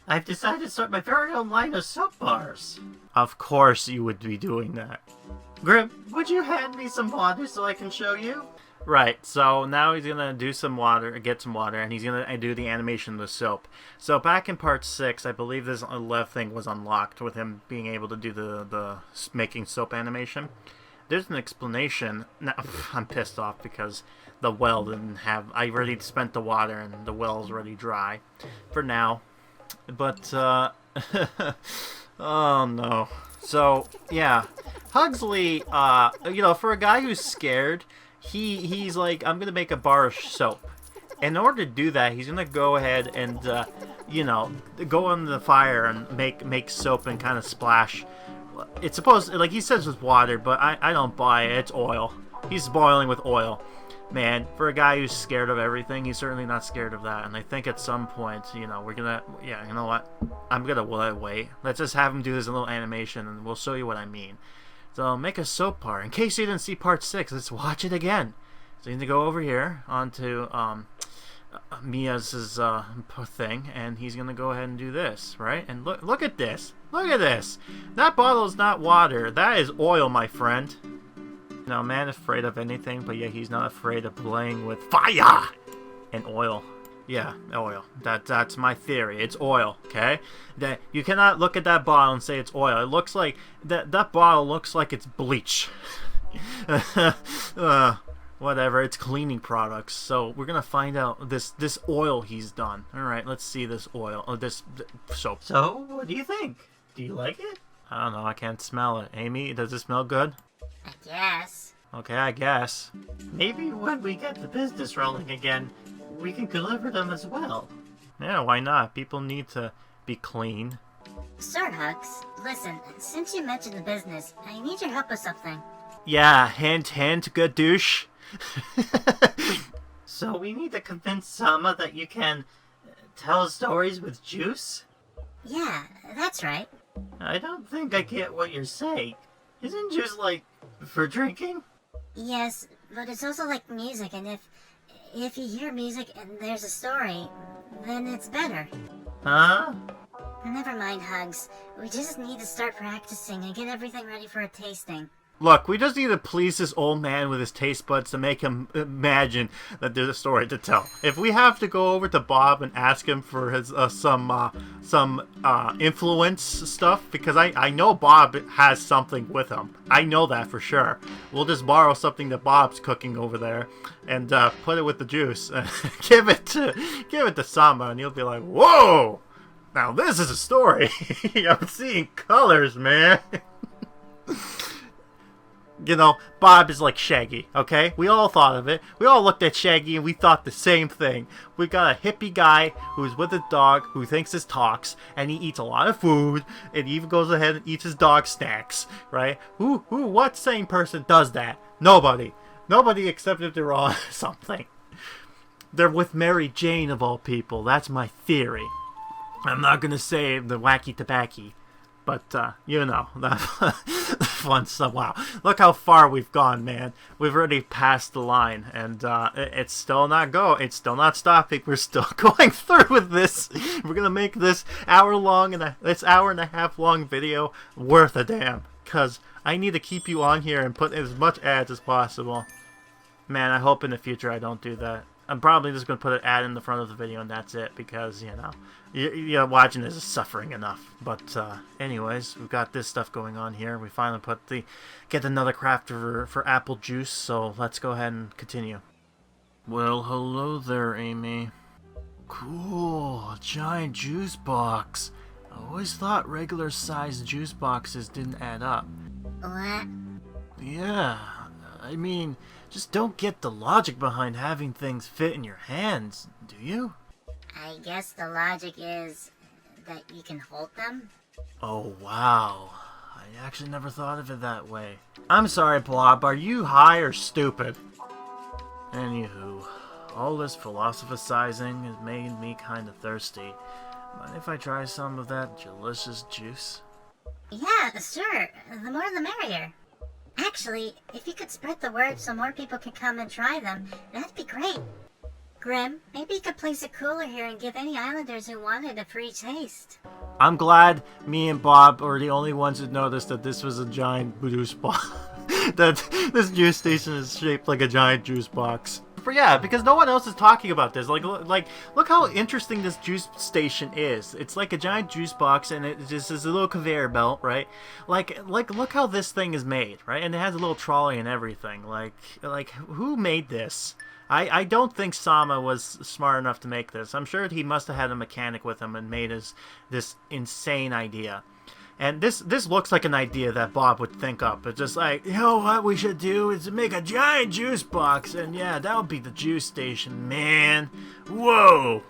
I've decided to start my very own line of soap bars. Of course you would be doing that. Grim, would you hand me some water so I can show you? Right, so now he's gonna get some water, and he's gonna do the animation of the soap. So back in part 6, I believe this left thing was unlocked with him being able to do the making soap animation. There's an explanation. Now, I'm pissed off because the well didn't have... I already spent the water and the well's already dry. For now. But, oh no. So, yeah. Pugsley, for a guy who's scared... He's like, I'm gonna make a bar of soap. In order to do that, he's gonna go ahead and, go on the fire and make soap and kind of splash. It's supposed, like he says, it's water, but I don't buy it. It's oil. He's boiling with oil. Man, for a guy who's scared of everything, he's certainly not scared of that. And I think at some point, we're gonna, you know what? I'm gonna wait. Let's just have him do this little animation, and we'll show you what I mean. So make a soap bar. In case you didn't see part 6, let's watch it again. So you need to go over here onto Mia's thing, and he's gonna go ahead and do this, right? And look at this. Look at this. That bottle's not water. That is oil, my friend. Now, man is afraid of anything, but yeah, he's not afraid of playing with fire. And oil. Yeah, oil. That's my theory. It's oil, okay? That you cannot look at that bottle and say it's oil. It looks like that bottle looks like it's bleach. Whatever, it's cleaning products. So we're gonna find out this oil he's done. All right, let's see this oil. This soap. So, what do you think? Do you like it? I don't know. I can't smell it. Amy, does it smell good? I guess. Okay, I guess. Maybe when we get the business rolling again, we can deliver them as well. Yeah, why not? People need to be clean. Sir Hugs, listen, since you mentioned the business, I need your help with something. Yeah, hint, hint, good douche. So we need to convince Sama that you can tell stories with juice? Yeah, that's right. I don't think I get what you're saying. Isn't juice like for drinking? Yes, but it's also like music, and if you hear music and there's a story, then it's better. Huh? Never mind, Hugs. We just need to start practicing and get everything ready for a tasting. Look, we just need to please this old man with his taste buds to make him imagine that there's a story to tell. If we have to go over to Bob and ask him for his some influence stuff, because I know Bob has something with him. I know that for sure. We'll just borrow something that Bob's cooking over there and put it with the juice and give it to Sama, and he'll be like, "Whoa! Now this is a story. I'm seeing colors, man." You know, Bob is like Shaggy, okay? We all thought of it. We all looked at Shaggy and we thought the same thing. We got a hippie guy who's with a dog who thinks his talks, and he eats a lot of food, and he even goes ahead and eats his dog snacks, right? What sane person does that? Nobody. Nobody except if they're on something. They're with Mary Jane of all people. That's my theory. I'm not gonna say the wacky tobacco. But, you know, that fun stuff. Wow. Look how far we've gone, man. We've already passed the line, and it's still not stopping. We're still going through with this. We're going to make this hour and a half long video worth a damn. Because I need to keep you on here and put as much ads as possible. Man, I hope in the future I don't do that. I'm probably just going to put an ad in the front of the video and that's it, because, you know, you're watching this is suffering enough. But, anyways, we've got this stuff going on here. We finally get another crafter for apple juice, so let's go ahead and continue. Well, hello there, Amy. Cool, a giant juice box. I always thought regular sized juice boxes didn't add up. What? Yeah, I mean, just don't get the logic behind having things fit in your hands, do you? I guess the logic is that you can hold them? Oh, wow. I actually never thought of it that way. I'm sorry, Blob, are you high or stupid? Anywho, all this philosophizing has made me kinda thirsty. Mind if I try some of that delicious juice? Yeah, sure. The more the merrier. Actually, if you could spread the word so more people could come and try them, that'd be great. Grim, maybe you could place a cooler here and give any islanders who wanted a free taste. I'm glad me and Bob are the only ones who noticed that this was a giant juice box. That this juice station is shaped like a giant juice box. But yeah, because no one else is talking about this. Like, look how interesting this juice station is. It's like a giant juice box, and it just is a little conveyor belt, right? Like, look how this thing is made, right? And it has a little trolley and everything. Like, who made this? I don't think Sama was smart enough to make this. I'm sure he must have had a mechanic with him and made this insane idea. And this looks like an idea that Bob would think up. It's just like, you know what we should do is make a giant juice box, and yeah, that would be the juice station, man. Whoa!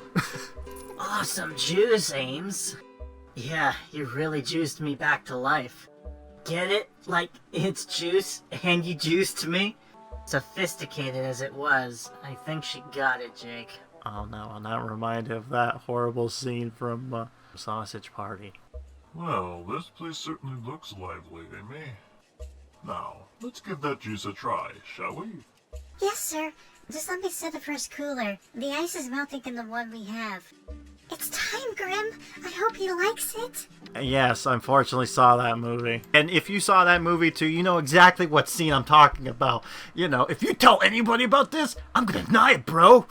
Awesome juice, Ames. Yeah, you really juiced me back to life. Get it? Like, it's juice, and you juiced me? Sophisticated as it was, I think she got it, Jake. Oh no, I'm not reminded of that horrible scene from Sausage Party. Well, this place certainly looks lively, Amy. Now, let's give that juice a try, shall we? Yes, sir. Just let me set the first cooler. The ice is melting in the one we have. It's time, Grim. I hope he likes it. Yes, I unfortunately saw that movie. And if you saw that movie too, you know exactly what scene I'm talking about. You know, if you tell anybody about this, I'm gonna deny it, bro.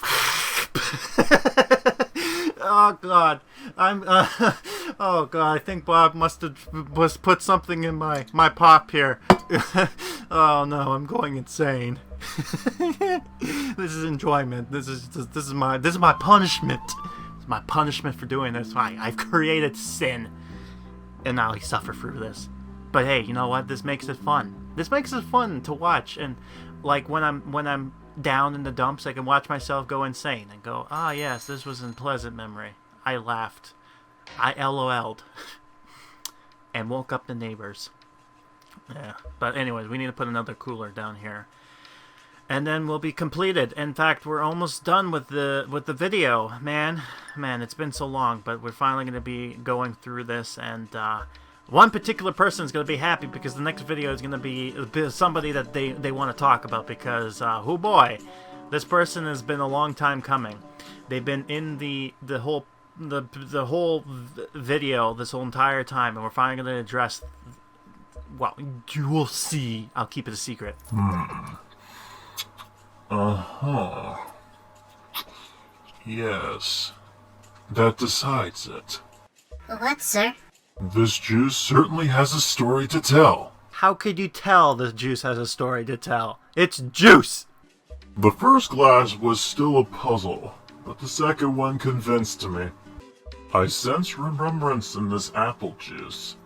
Oh God, oh God, I think Bob must put something in my pop here. Oh no, I'm going insane. This is enjoyment. This is my punishment. It's my punishment for doing this. I've created sin, and now I suffer through this. But hey, you know what? This makes it fun. This makes it fun to watch, and like when I'm down in the dumps, I can watch myself go insane and go, ah, yes, this was a pleasant memory. I laughed. I LOL'd. And woke up the neighbors. Yeah. But anyways, we need to put another cooler down here. And then we'll be completed. In fact, we're almost done with the video. Man, it's been so long, but we're finally going to be going through this, and one particular person is going to be happy because the next video is going to be somebody that they want to talk about, because oh boy, this person has been a long time coming. They've been in the whole video this whole entire time, and we're finally going to address. Well, you will see. I'll keep it a secret. Yes. That decides it. What, sir? This juice certainly has a story to tell. How could you tell this juice has a story to tell? It's juice! The first glass was still a puzzle, but the second one convinced me. I sense remembrance in this apple juice,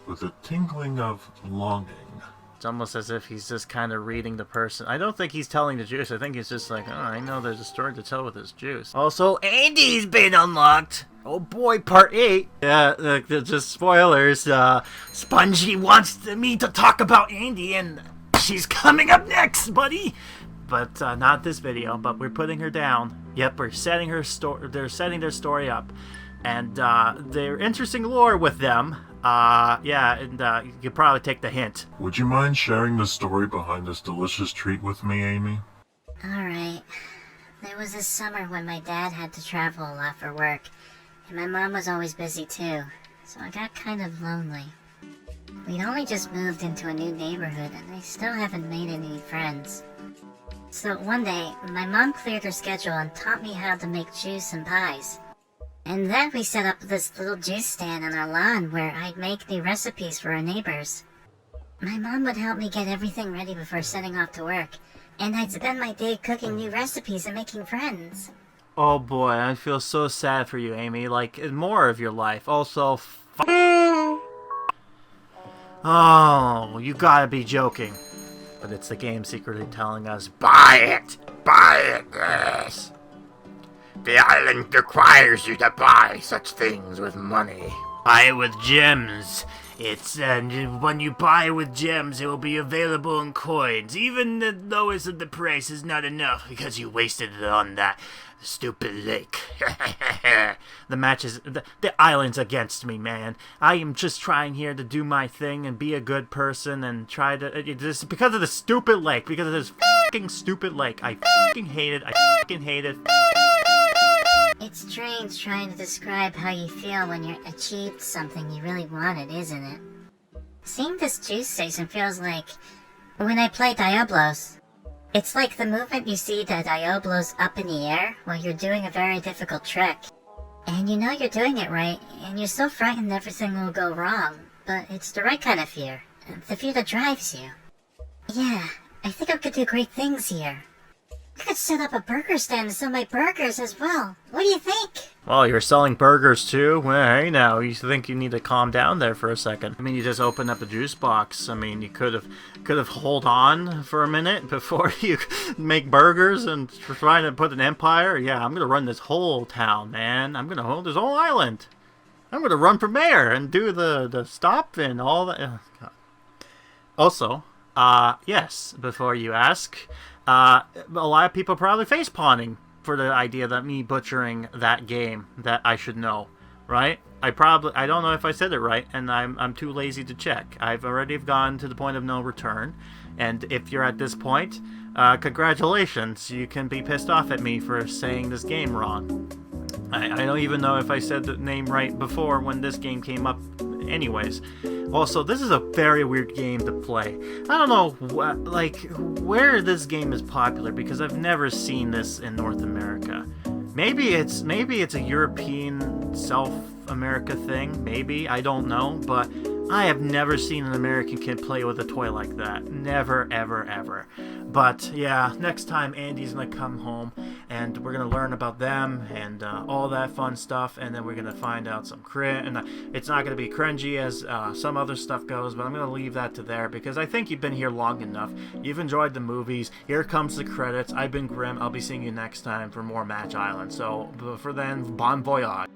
with a tingling of longing. It's almost as if he's just kind of reading the person. I don't think he's telling the juice. I think he's just like, oh, I know there's a story to tell with this juice. Also, Andy's been unlocked. Oh boy, part 8. Yeah, just spoilers. Spongy wants me to talk about Andy, and she's coming up next, buddy. But not this video. But we're putting her down. Yep, we're setting her story. They're setting their story up, and they're interesting lore with them. Yeah, and you could probably take the hint. Would you mind sharing the story behind this delicious treat with me, Amy? Alright. There was this summer when my dad had to travel a lot for work, and my mom was always busy too, so I got kind of lonely. We'd only just moved into a new neighborhood, and I still haven't made any friends. So one day, my mom cleared her schedule and taught me how to make juice and pies. And then we set up this little juice stand on our lawn where I'd make new recipes for our neighbors. My mom would help me get everything ready before setting off to work, and I'd spend my day cooking new recipes and making friends. Oh boy, I feel so sad for you, Amy. Like, more of your life. Also, oh, you gotta be joking. But it's the game secretly telling us, buy it! Buy it, yes! The island requires you to buy such things with money. Buy it with gems. And when you buy with gems, it will be available in coins. Even the lowest of the price is not enough because you wasted it on that stupid lake. The island's against me, man. I am just trying here to do my thing and be a good person and try to. Just because of the stupid lake. Because of this fucking stupid lake. I fucking hate it. I fucking hate it. It's strange trying to describe how you feel when you achieved something you really wanted, isn't it? Seeing this juice station feels like when I play Diablos. It's like the movement you see the Diablos up in the air while you're doing a very difficult trick. And you know you're doing it right, and you're so frightened everything will go wrong, but it's the right kind of fear. The fear that drives you. Yeah, I think I could do great things here. I could set up a burger stand and sell my burgers as well. What do you think? Well, you're selling burgers too? Well, hey now, you think you need to calm down there for a second. I mean, you just opened up a juice box. I mean, you could have hold on for a minute before you make burgers and try to put an empire. Yeah, I'm gonna run this whole town, man. I'm gonna hold this whole island. I'm gonna run for mayor and do the stop and all that. Oh, God. Also, yes, before you ask, a lot of people are probably face-pawning for the idea that me butchering that game that I should know, right? I don't know if I said it right, and I'm too lazy to check. I've already gone to the point of no return, and if you're at this point, congratulations, you can be pissed off at me for saying this game wrong. I don't even know if I said the name right before when this game came up anyways. Also, this is a very weird game to play. I don't know where this game is popular, because I've never seen this in North America. Maybe it's a European South America thing. Maybe, I don't know, but I have never seen an American kid play with a toy like that. Never, ever, ever. But yeah, next time Andy's gonna come home and we're gonna learn about them and all that fun stuff, and then we're gonna find out some and it's not gonna be cringy as some other stuff goes, but I'm gonna leave that to there because I think you've been here long enough. You've enjoyed the movies. Here comes the credits. I've been Grim. I'll be seeing you next time for more Match Island. So for then, bon voyage.